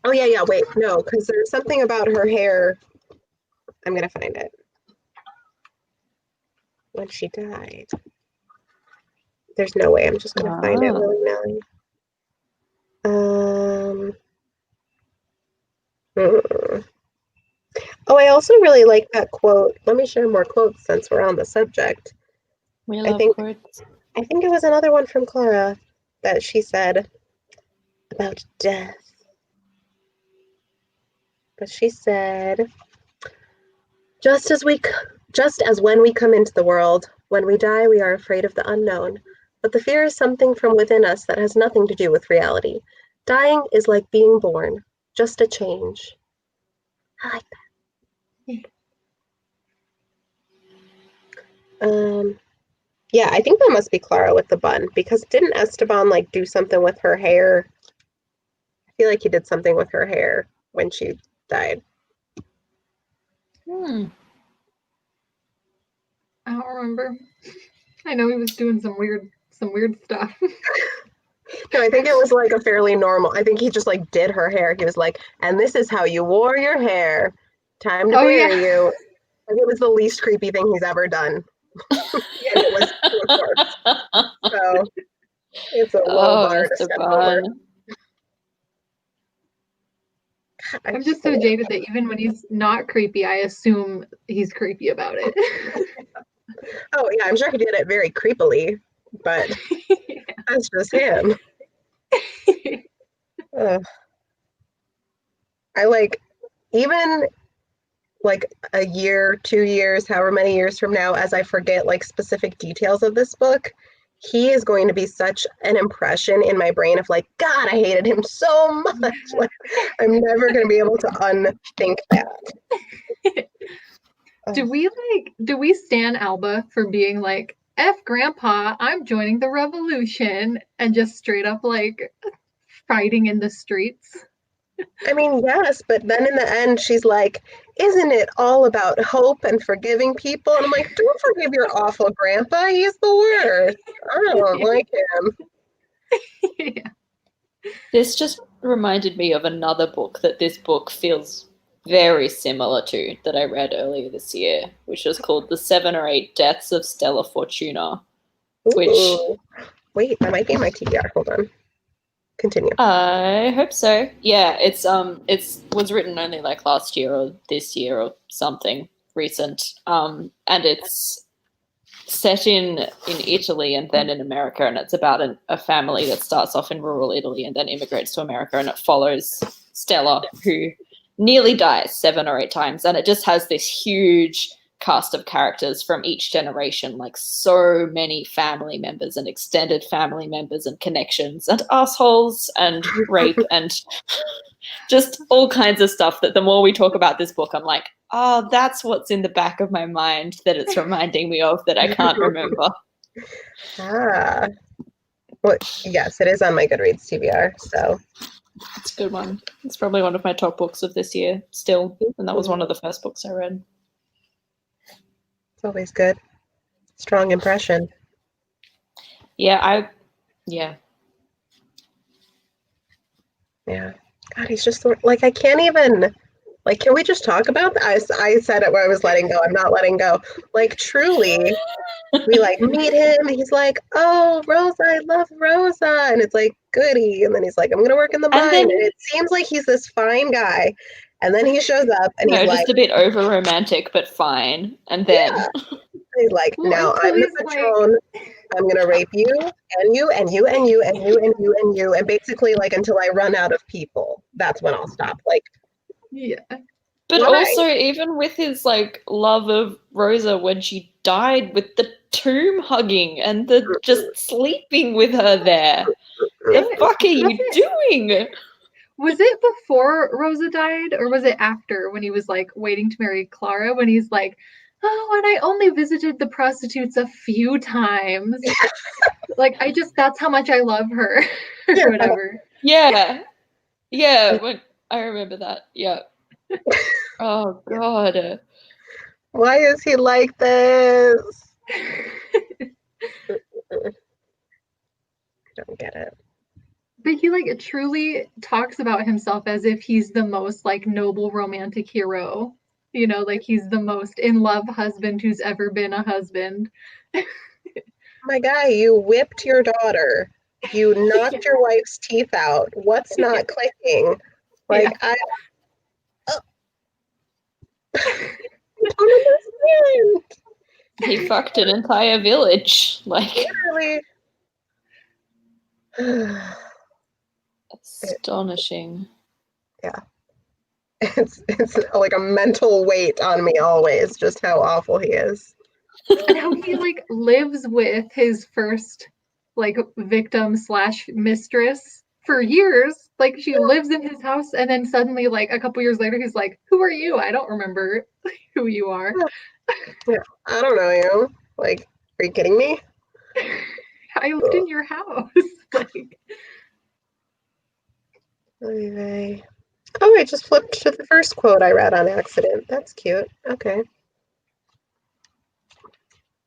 Oh, yeah, wait, no, because there's something about her hair. I'm going to find it. When she died. There's no way I'm just going to find it willy-nilly. Oh, I also really like that quote. Let me share more quotes since we're on the subject. We love quotes. I think it was another one from Clara that she said about death. But she said, just as when we come into the world, when we die, we are afraid of the unknown. But the fear is something from within us that has nothing to do with reality. Dying is like being born, just a change. I like that. Yeah, I think that must be Clara with the bun, because didn't Esteban like do something with her hair? I feel like he did something with her hair when she died. I don't remember. I know he was doing some weird stuff. No, I think it was like a fairly normal. I think he just like did her hair. He was like, and this is how you wore your hair. Time to bury you. Like, it was the least creepy thing he's ever done. And it was so it's a low bar to step over. I'm just so jaded that even when he's not creepy, I assume he's creepy about it. Oh yeah, I'm sure he did it very creepily, but that's just him. I like, even like a year, 2 years, however many years from now, as I forget like specific details of this book, he is going to be such an impression in my brain of like, God, I hated him so much. Like, I'm never going to be able to unthink that. Do we stan Alba for being like, F Grandpa, I'm joining the revolution, and just straight up like fighting in the streets? I mean, yes, but then in the end, she's like, isn't it all about hope and forgiving people? And I'm like, don't forgive your awful grandpa. He's the worst. I don't like him. Yeah. This just reminded me of another book that this book feels very similar to that I read earlier this year, which was called The 7 or 8 Deaths of Stella Fortuna. Which, wait, that might be my TBR. Hold on. Continue. I hope so. Yeah, it's was written only like last year or this year or something recent. And it's set in Italy and then in America, and it's about a family that starts off in rural Italy and then immigrates to America, and it follows Stella, who nearly dies 7 or 8 times, and it just has this huge cast of characters from each generation, like so many family members and extended family members and connections and assholes and rape and just all kinds of stuff that the more we talk about this book, I'm like, oh, that's what's in the back of my mind that it's reminding me of that I can't remember. Well, yes, it is on my Goodreads TBR, so. It's a good one. It's probably one of my top books of this year still, and that was one of the first books I read. It's always good. Strong impression. Yeah. Yeah. God, he's just like, I can't even, like, can we just talk about that? I said it where I was letting go. I'm not letting go. Like, truly, we like meet him. He's like, oh, Rosa, I love Rosa. And it's like, goody. And then he's like, I'm going to work in the mine. And it seems like he's this fine guy. And then he shows up and he's like, just a bit over romantic, but fine. And then he's like, now I'm the patron. I'm going to rape you and you and you and you and you and you and you. And basically, like, until I run out of people, that's when I'll stop. Like, yeah. But also, even with his like love of Rosa when she died, with the tomb hugging and the just sleeping with her there, the fuck are you doing? Was it before Rosa died, or was it after, when he was like waiting to marry Clara, when he's like, oh, and I only visited the prostitutes a few times. Like, that's how much I love her, or whatever. Yeah. I remember that. Yeah. Oh God. Why is he like this? I don't get it. But he like truly talks about himself as if he's the most like noble romantic hero. You know, like he's the most in love husband who's ever been a husband. My guy, you whipped your daughter. You knocked your wife's teeth out. What's not clicking? Like, Yeah. I don't understand. He fucked an entire village. Like, Literally. astonishing. Yeah. It's like a mental weight on me always, just how awful he is. And how he like lives with his first like victim / mistress for years. Like she lives in his house, and then suddenly, like a couple years later, he's like, "Who are you? I don't remember who you are." Yeah, I don't know you. Like, are you kidding me? I lived in your house. Like, Anyway. Oh, I just flipped to the first quote I read on accident. That's cute. Okay.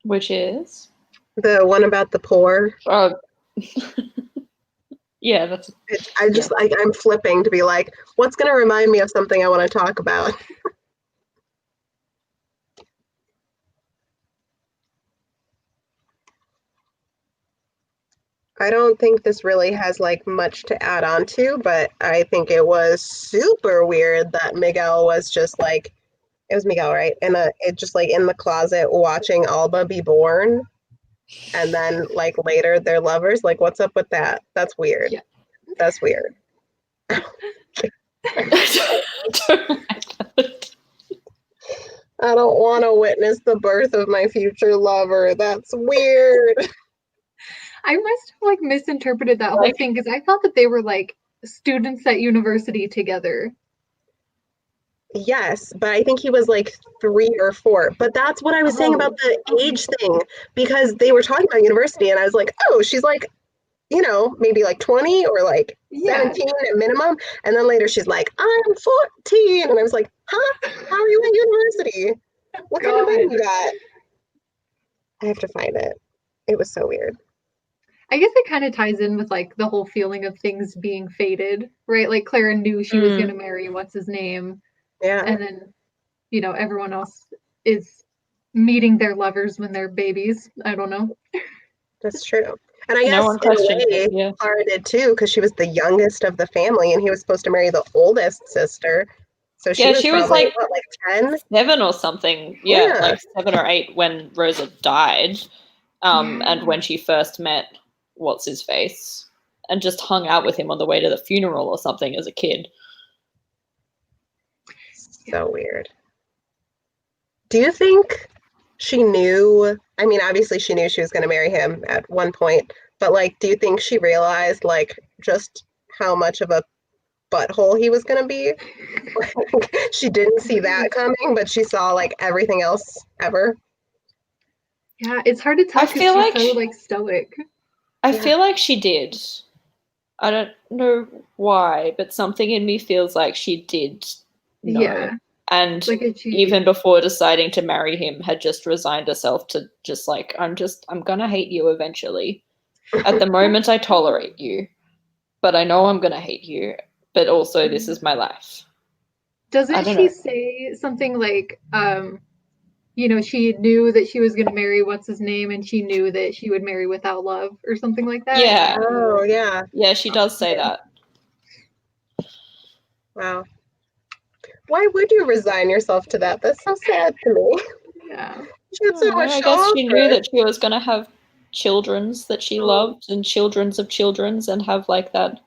Which is? The one about the poor. Oh. Yeah, that's. I just like I'm flipping to be like, what's going to remind me of something I want to talk about? I don't think this really has like much to add on to, but I think it was super weird that Miguel was just like, it was Miguel, right? And it just like in the closet watching Alba be born, and then like later they're lovers. Like, what's up with that? That's weird. Yeah. That's weird. I don't want to witness the birth of my future lover. That's weird. I must have like misinterpreted that whole thing because I thought that they were like students at university together. Yes, but I think he was like 3 or 4. But that's what I was saying about the age thing, because they were talking about university, and I was like, oh, she's like, you know, maybe like 20 or like 17 at minimum. And then later she's like, I'm 14. And I was like, huh? How are you at university? What kind of baby you got? I have to find it. It was so weird. I guess it kind of ties in with like the whole feeling of things being fated, right? Like Clara knew she was going to marry what's his name. Yeah. And then, you know, everyone else is meeting their lovers when they're babies. I don't know. That's true. And I guess in a way, Clara did too, because she was the youngest of the family, and he was supposed to marry the oldest sister. So she was probably, like, what, like 10? 7 or something. Yeah, like 7 or 8 when Rosa died. And when she first met what's his face and just hung out with him on the way to the funeral or something as a kid. So weird. Do you think she knew? I mean, obviously she knew she was going to marry him at one point, but like, do you think she realized like just how much of a butthole he was going to be? Like, she didn't see that coming, but she saw like everything else ever. Yeah, it's hard to tell because she's like, so like stoic. I feel like she did. I don't know why, but something in me feels like she did know. Yeah. And like even before deciding to marry him, had just resigned herself to just like, I'm going to hate you eventually. At the moment, I tolerate you, but I know I'm going to hate you, but also this is my life. Doesn't she say something like, you know, she knew that she was going to marry what's his name, and she knew that she would marry without love or something like that? Yeah. Oh, yeah. Yeah, she does say that. Wow. Why would you resign yourself to that? That's so sad to me. Yeah. She had so much I guess she knew that she was going to have childrens that she loved and childrens of childrens and have like that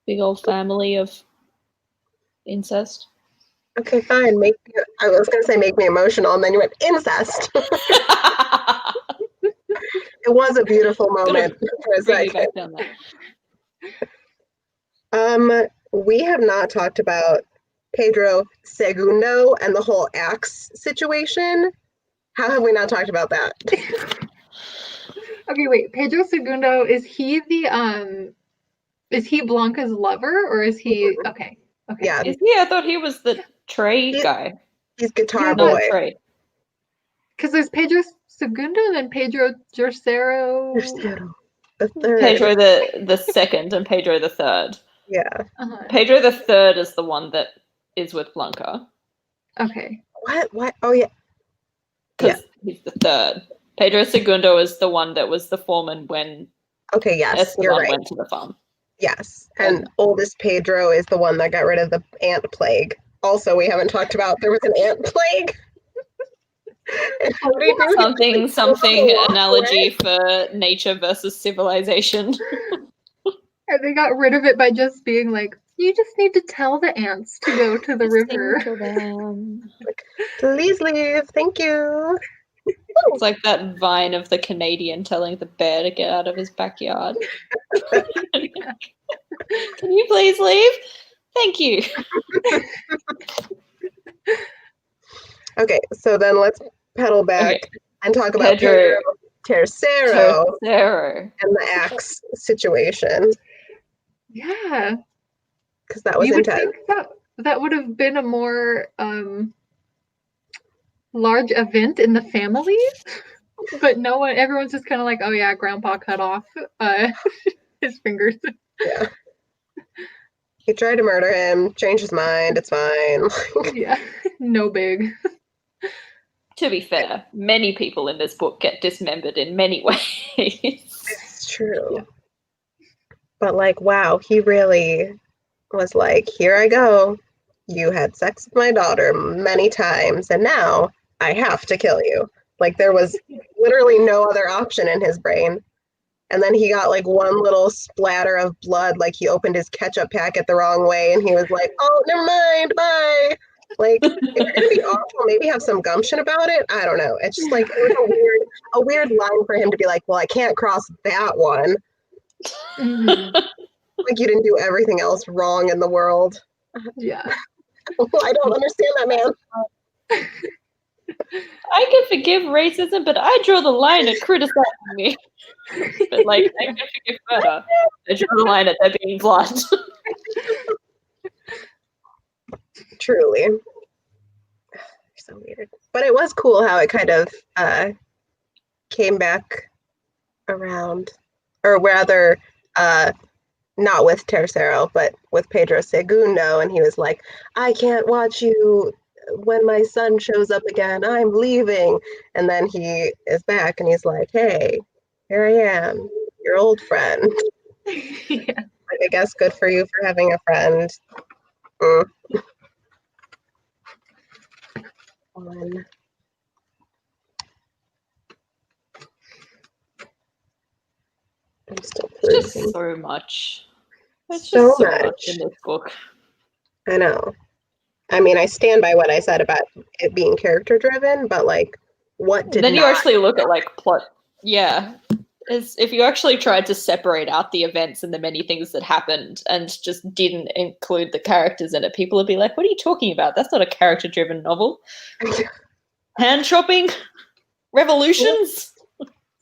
big old family of incest. Okay, fine. I was going to say make me emotional, and then you went incest. It was a beautiful moment for a second. We have not talked about Pedro Segundo and the whole axe situation. How have we not talked about that? Okay, wait. Pedro Segundo, is he the Is he Blanca's lover, or is he okay? Okay. Yeah. Is he? I thought he was the trade guy. He's guitar Yeah, boy. Trade. Because there's Pedro Segundo and then Pedro Tercero. The third. Pedro the second and Pedro the third. Yeah. Pedro the third is the one that is with Blanca. Okay. What? Oh yeah. Because he's the third. Pedro Segundo is the one that was the foreman when Yes, you're right. went to the farm. Yes, and oldest Pedro is the one that got rid of the ant plague. Also, we haven't talked about there was an ant plague. Something analogy for nature versus civilization. And they got rid of it by just being like, you just need to tell the ants to go to the river. Please leave. Thank you. It's like that vine of the Canadian telling the bear to get out of his backyard. Can you please leave? Thank you. Okay, so then let's pedal back and talk about Pedro Tercero and the axe situation. Yeah. Because that was intense. That would have been a more large event in the family, but everyone's just kind of like, oh yeah, Grandpa cut off his fingers. Yeah. He tried to murder him, changed his mind, it's fine. Yeah, no big. To be fair, many people in this book get dismembered in many ways. It's true. Yeah. But like, wow, he really was like, here I go. You had sex with my daughter many times, and now I have to kill you. Like, there was literally no other option in his brain. And then he got like one little splatter of blood, like he opened his ketchup packet the wrong way, and he was like, oh, never mind, bye. Like, if you're gonna be awful, maybe have some gumption about it. I don't know. It's just like, it was a weird line for him to be like, well, I can't cross that one. Mm-hmm. Like, you didn't do everything else wrong in the world. Yeah. I don't understand that, man. I can forgive racism, but I draw the line at criticizing me. But like, I can forgive murder. I draw the line at there being blood. Truly. So weird. But it was cool how it kind of came back around, or rather, not with Tercero, but with Pedro Segundo, and he was like, I can't watch you when my son shows up again, I'm leaving. And then he is back and he's like, hey, here I am, your old friend. Yeah. Like, I guess good for you for having a friend. I'm still It's just so much. It's just so much in this book. I know. I mean, I stand by what I said about it being character driven, but like, what did then you actually look at like plot. Yeah, if you actually tried to separate out the events and the many things that happened and just didn't include the characters in it, people would be like, "What are you talking about? That's not a character driven novel." Hand shopping, revolutions.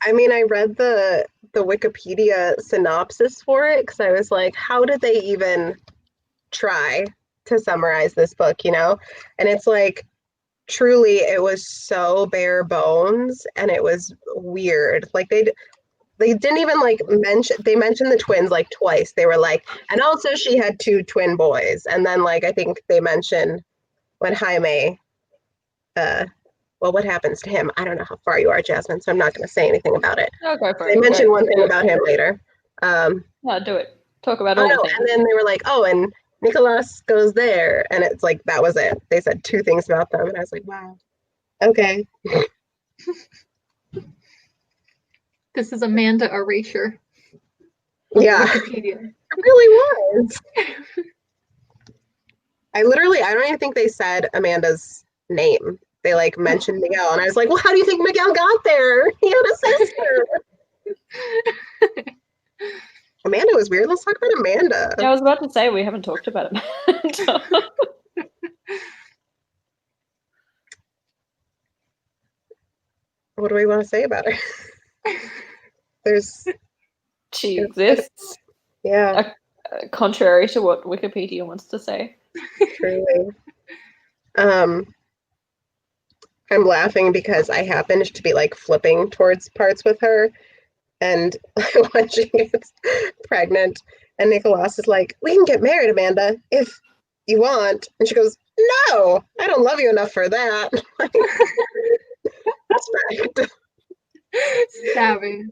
I mean, I read the Wikipedia synopsis for it because I was like, how did they even try to summarize this book, you know? And it's like, truly, it was so bare bones and it was weird. Like, they didn't even like they mentioned the twins like twice. They were like, and also she had 2 twin boys. And then like, I think they mentioned when Jaime, well, what happens to him? I don't know how far you are, Jasmine, so I'm not going to say anything about it. Oh, go for it. They mentioned one thing about him later. No, do it. Talk about all the things. And then they were like, oh, and Nicholas goes there. And it's like, that was it. They said 2 things about them. And I was like, wow. Okay. This is Amanda erasure. Yeah. Wikipedia. It really was. I don't even think they said Amanda's name. They like mentioned Miguel, and I was like, well, how do you think Miguel got there? He had a sister. Amanda was weird. Let's talk about Amanda. Yeah, I was about to say we haven't talked about Amanda. What do we want to say about her? She exists. Yeah. contrary to what Wikipedia wants to say. Truly. I'm laughing because I happened to be like flipping towards parts with her, and when she gets pregnant, and Nicholas is like, "We can get married, Amanda, if you want," and she goes, "No, I don't love you enough for that." Respect. Stabbing.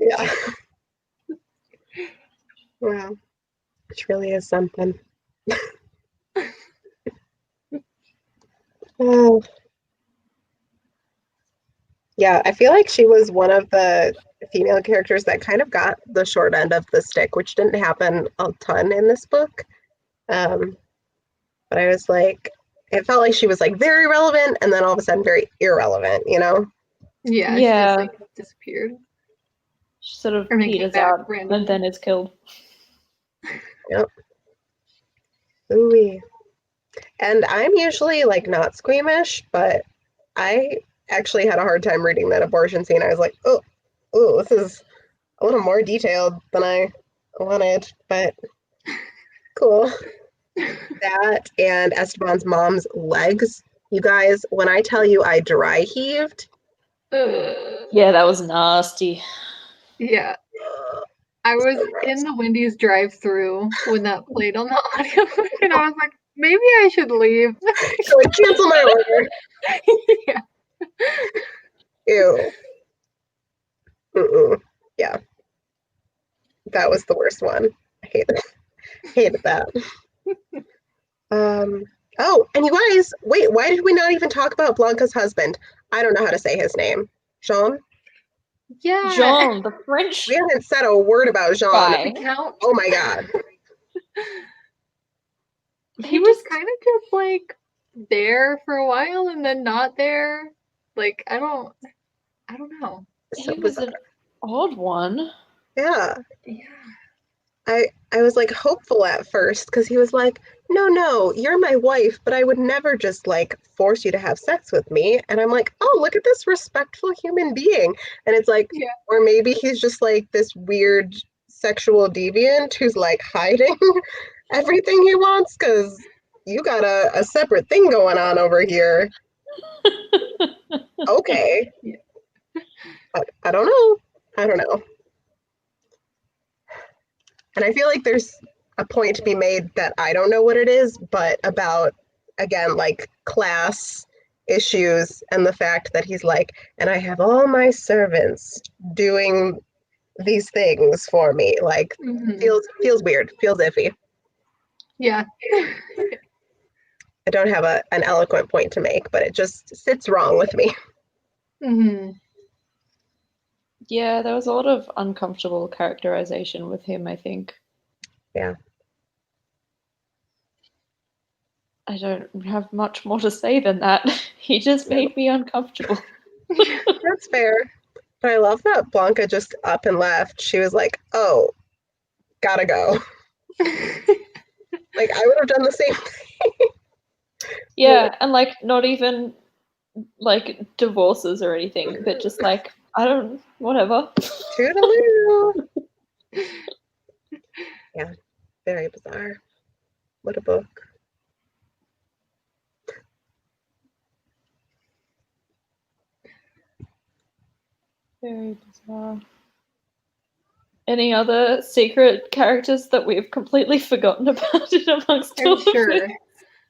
Yeah. Wow. Which really is something. Oh. Yeah, I feel like she was one of the female characters that kind of got the short end of the stick, which didn't happen a ton in this book. But I was like, it felt like she was like very relevant and then all of a sudden very irrelevant, you know? Yeah, she Yeah. just like disappeared. She sort of Or then came peters back out randomly. and then is killed. Yep. Ooh. And I'm usually like not squeamish, but I actually had a hard time reading that abortion scene. I was like, oh, this is a little more detailed than I wanted, but cool. That and Esteban's mom's legs. You guys, when I tell you I dry heaved. Yeah, that was nasty. Yeah. I was in the Wendy's drive-thru when that played on the audio, and I was like, maybe I should leave. So I cancel my order. Yeah. Ew. Mm-mm. Yeah. That was the worst one. I hated that. Oh, and you guys, wait, why did we not even talk about Blanca's husband? I don't know how to say his name. Jean? Yeah. Jean, the French We haven't said a word about Jean. guy. The Count. Oh my god. He was kind of just like there for a while and then not there. Like I don't know. So He was an odd one. yeah. Yeah. I was like hopeful at first because he was like, no, you're my wife, but I would never just like force you to have sex with me. And I'm like, oh, look at this respectful human being. And it's like, Yeah. or maybe he's just like this weird sexual deviant who's like hiding everything he wants because you got a separate thing going on over here. Okay. Yeah. I don't know. I don't know. And I feel like there's a point to be made that I don't know what it is, but about, again, like class issues and the fact that he's like, and I have all my servants doing these things for me. Like, feels weird, feels iffy. Yeah. I don't have an eloquent point to make, but it just sits wrong with me. Mm-hmm. Yeah, there was a lot of uncomfortable characterization with him, I think. Yeah. I don't have much more to say than that. He just made me uncomfortable. That's fair. But I love that Blanca just up and left. She was like, oh, gotta go. Like, I would have done the same thing. Yeah, and like not even like divorces or anything, but just like, I don't, whatever. Toodaloo. Yeah, very bizarre. What a book. Very bizarre. Any other secret characters that we've completely forgotten about in amongst all I'm sure. of this?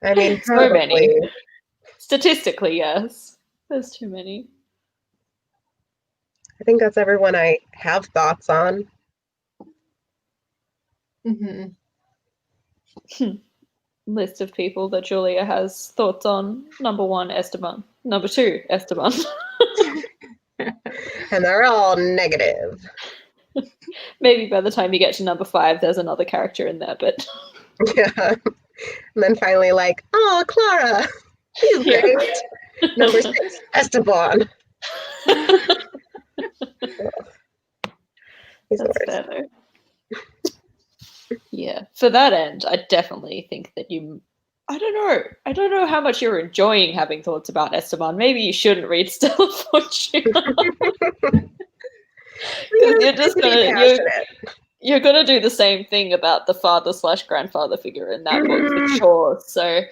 I mean, So probably. many. Statistically, yes. There's too many. I think that's everyone I have thoughts on. Mm-hmm. List of people that Julia has thoughts on. Number 1, Esteban. Number 2, Esteban. And they're all negative. Maybe by the time you get to number 5, there's another character in there, but Yeah. And then finally, like, oh, Clara, she's yeah. great. Number 6, Esteban. He's the That's worst. fair though. Yeah. For that end, I definitely think that you I don't know how much you're enjoying having thoughts about Esteban. Maybe you shouldn't read Stella Fortuna. Yeah, You're just be gonna passionate. you're gonna do the same thing about the father/grandfather figure in that book for sure. So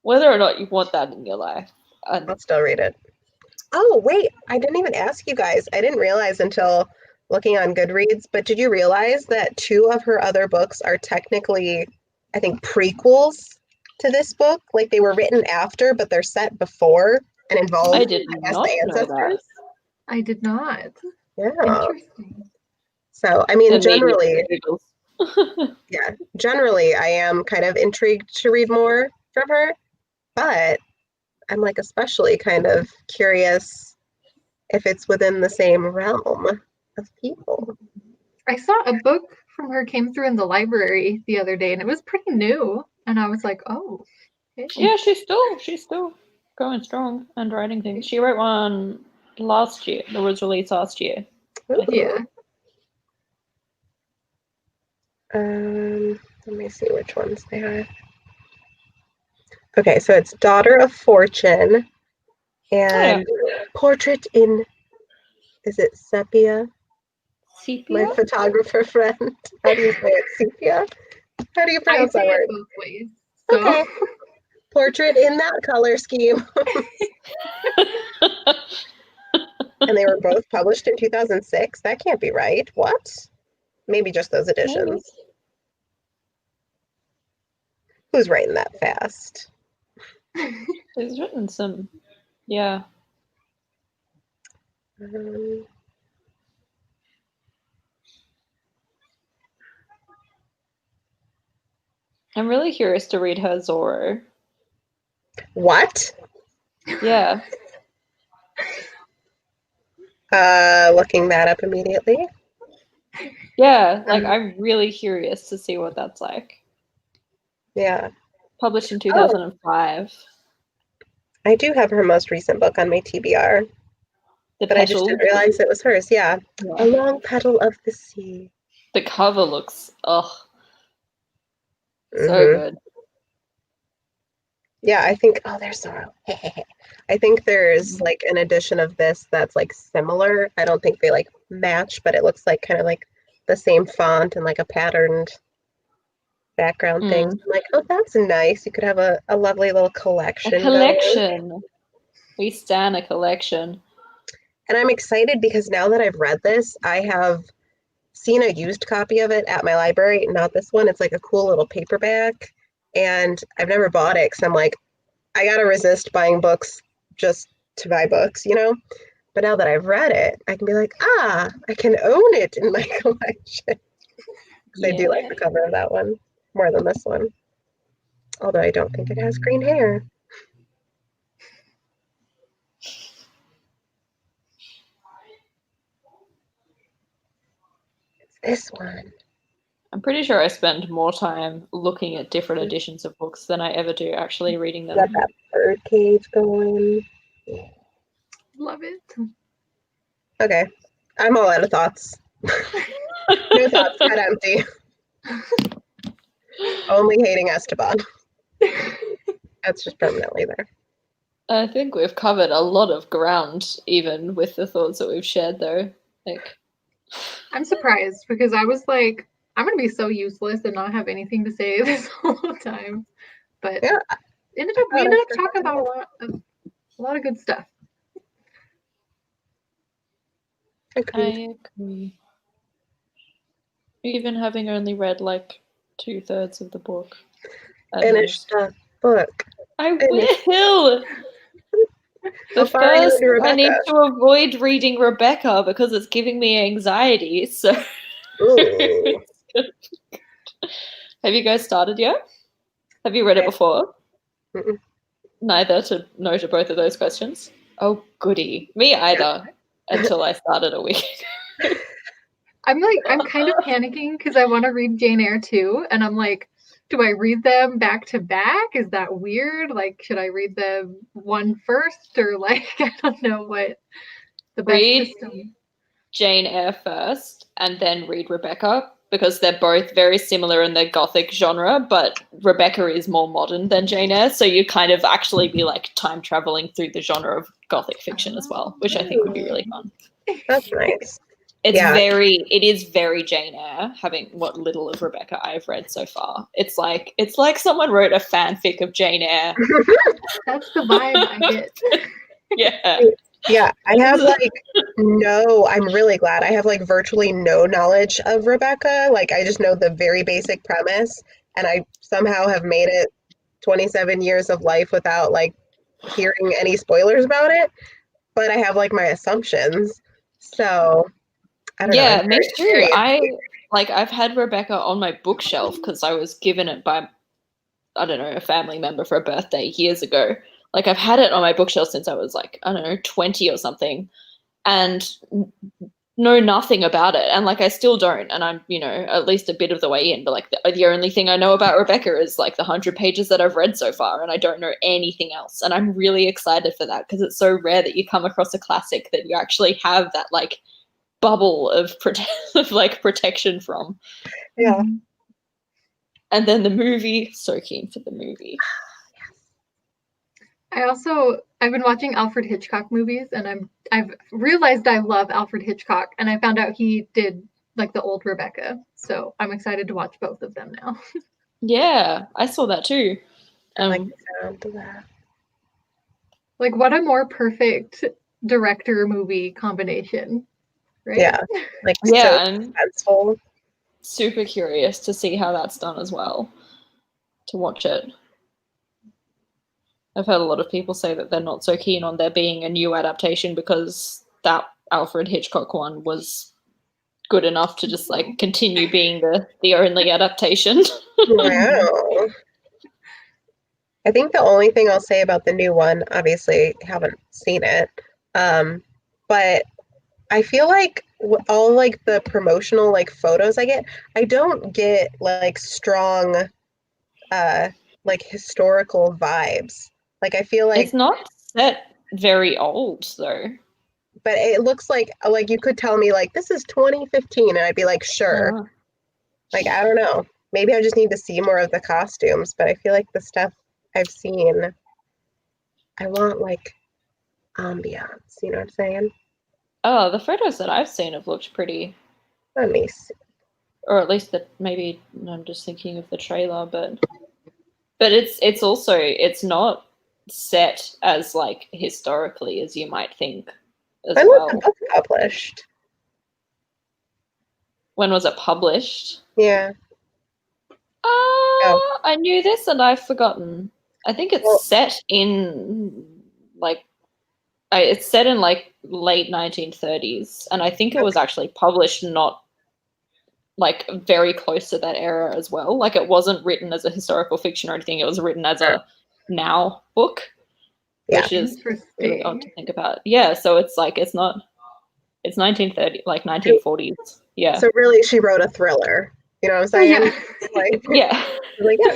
whether or not you want that in your life, I'll still read it. Oh, wait, I didn't even ask you guys. I didn't realize until looking on Goodreads, but did you realize that 2 of her other books are technically, I think, prequels to this book? Like they were written after, but they're set before and involve, I did guess, not the know that. ancestors. I did not. Yeah. Interesting. So, I mean, Immediate generally, yeah, generally, I am kind of intrigued to read more from her, but I'm like especially kind of curious if it's within the same realm of people. I saw a book from her came through in the library the other day, and it was pretty new. And I was like, oh, okay. Yeah, she's still going strong and writing things. She wrote one last year that was released last year. Ooh. Yeah. Let me see which ones they are. Okay, so it's Daughter of Fortune and Portrait in, is it sepia? Sepia? My photographer friend. How do you say it? Sepia? How do you I pronounce say that word? it both ways. So. Okay. Portrait in that color scheme. And they were both published in 2006. That can't be right. What? Maybe just those editions. Who's writing that fast? She's written some, yeah. I'm really curious to read her Zorro. What? Yeah. Looking that up immediately. Yeah, like I'm really curious to see what that's like. Yeah. Published in 2005. I do have her most recent book on my TBR. But I just didn't realize it was hers. Yeah. A Long Petal of the Sea. The cover looks, so good. Yeah, I think, there's Zorro. I think there's like an edition of this that's like similar. I don't think they like match, but it looks like kind of like the same font and like a patterned background thing. So I'm like, oh, that's nice. You could have a lovely little collection. A collection. We stan a collection. And I'm excited because now that I've read this, I have seen a used copy of it at my library. Not this one. It's like a cool little paperback. And I've never bought it because I'm like, I gotta resist buying books just to buy books, you know? But now that I've read it, I can be like, I can own it in my collection. Because I do like the cover of that one more than this one. Although I don't think it has green hair. It's this one. I'm pretty sure I spend more time looking at different editions of books than I ever do actually reading them. Got that bird cage going. Love it. Okay. I'm all out of thoughts. No thoughts, head empty. Only hating Esteban. That's just permanently there. I think we've covered a lot of ground, even with the thoughts that we've shared, though. Like, I'm surprised because I was like, I'm gonna be so useless and not have anything to say this whole time. But yeah, we ended up talking about a lot of good stuff. I agree. Even having only read like 2/3 of the book. Finish the book. I will. How far are you into Rebecca? I need to avoid reading Rebecca because it's giving me anxiety. So, have you guys started yet? Have you read it before? Mm-mm. Neither, to no to both of those questions. Oh, goody. Me either. Until I started a week. I'm kind of panicking because I want to read Jane Eyre too, and I'm like, do I read them back to back? Is that weird? Like, should I read them one first, or like, I don't know what the best system. Jane Eyre first, and then read Rebecca, because they're both very similar in their gothic genre, but Rebecca is more modern than Jane Eyre, so you kind of actually be like time traveling through the genre of gothic fiction as well, which I think would be really fun. That's nice. It is very Jane Eyre, having what little of Rebecca I've read so far. It's like someone wrote a fanfic of Jane Eyre. That's the vibe I get. Yeah. Yeah, I have I'm really glad. I have like virtually no knowledge of Rebecca. Like I just know the very basic premise, and I somehow have made it 27 years of life without like hearing any spoilers about it. But I have like my assumptions. So I don't know. Yeah, me too. I've had Rebecca on my bookshelf because I was given it by, I don't know, a family member for a birthday years ago. Like I've had it on my bookshelf since I was like, I don't know, 20 or something, and know nothing about it. And like I still don't. And I'm, at least a bit of the way in. But like the only thing I know about Rebecca is like the 100 pages that I've read so far, and I don't know anything else. And I'm really excited for that because it's so rare that you come across a classic that you actually have that like bubble of protection from. Yeah. And then the movie, so keen for the movie. I've been watching Alfred Hitchcock movies, and I've realized I love Alfred Hitchcock, and I found out he did like the old Rebecca. So I'm excited to watch both of them now. Yeah, I saw that too. I like the sound of that. Like, what a more perfect director movie combination, right? Yeah, like so suspenseful. Super curious to see how that's done as well. To watch it. I've heard a lot of people say that they're not so keen on there being a new adaptation because that Alfred Hitchcock one was good enough to just like continue being the only adaptation. Wow. I think the only thing I'll say about the new one, obviously haven't seen it, but I feel like all like the promotional like photos I get, I don't get like strong like historical vibes. Like I feel like it's not set very old though. But it looks like you could tell me like this is 2015 and I'd be like sure. Like I don't know. Maybe I just need to see more of the costumes, but I feel like the stuff I've seen, I want like ambiance, you know what I'm saying? Oh, the photos that I've seen have looked pretty. Let me see. Or at least that maybe I'm just thinking of the trailer, but it's also it's not set as like historically as you might think as When well. was the book published? When was it published? Yeah. I knew this and I've forgotten. I think it's set in like it's set in like late 1930s, and I think it was actually published not like very close to that era as well. Like it wasn't written as a historical fiction or anything. It was written as a now book, which is really odd to think about. Yeah, so it's like it's 1930, like 1940s. Yeah. So really, she wrote a thriller. You know what I'm saying? Yeah. Like yeah. Like yeah.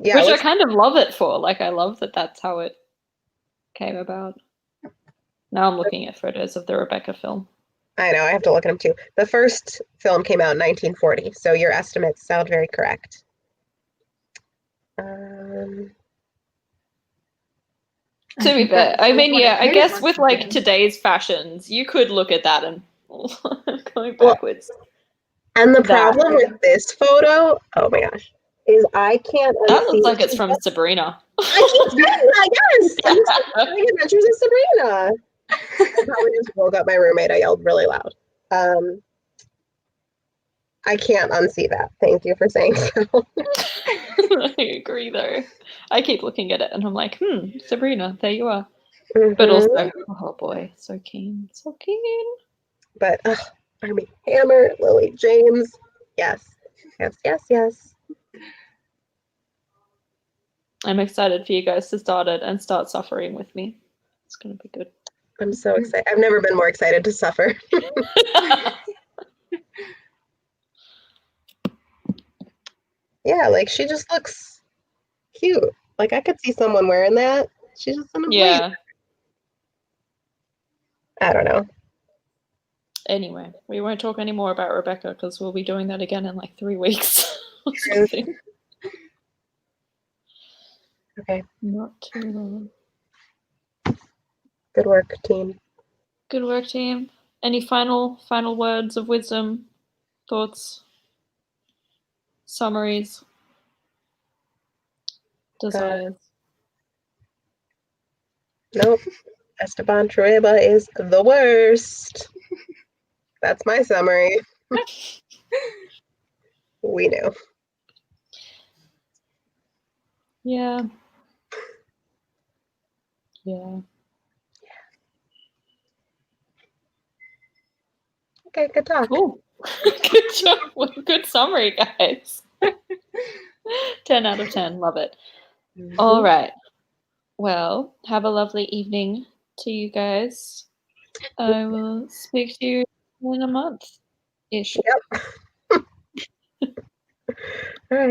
Yeah. Which I kind of love it for. Like I love that that's how it came about. Now I'm looking at photos of the Rebecca film. I know, I have to look at them too. The first film came out in 1940, so your estimates sound very correct. To be fair, I mean, yeah, I guess with like today's fashions, you could look at that and going backwards. And the problem with this photo, oh my gosh, is I can't unsee. That looks like it's from Sabrina. I keep saying that, yes! The Adventures of Sabrina. I probably just woke up my roommate. I yelled really loud. I can't unsee that. Thank you for saying so. I agree, though. I keep looking at it and I'm like, Sabrina, there you are. But also, oh boy, so keen. But Armie Hammer, Lily James, yes. I'm excited for you guys to start it and start suffering with me. It's going to be good. I'm so excited. I've never been more excited to suffer. Yeah, like she just looks cute. Like I could see someone wearing that. She's just in a blazer. I don't know. Anyway, we won't talk any more about Rebecca because we'll be doing that again in like 3 weeks or something. Okay. Not too long. Good work, team. Good work, team. Any final words of wisdom, thoughts, summaries, desires? Nope. Esteban Trueba is the worst. That's my summary. We know. Yeah. Yeah. Okay, good talk. Cool. Good job. Good summary, guys. 10 out of 10. Love it. All right. Well, have a lovely evening to you guys. I will speak to you in a month-ish. Yep. All right.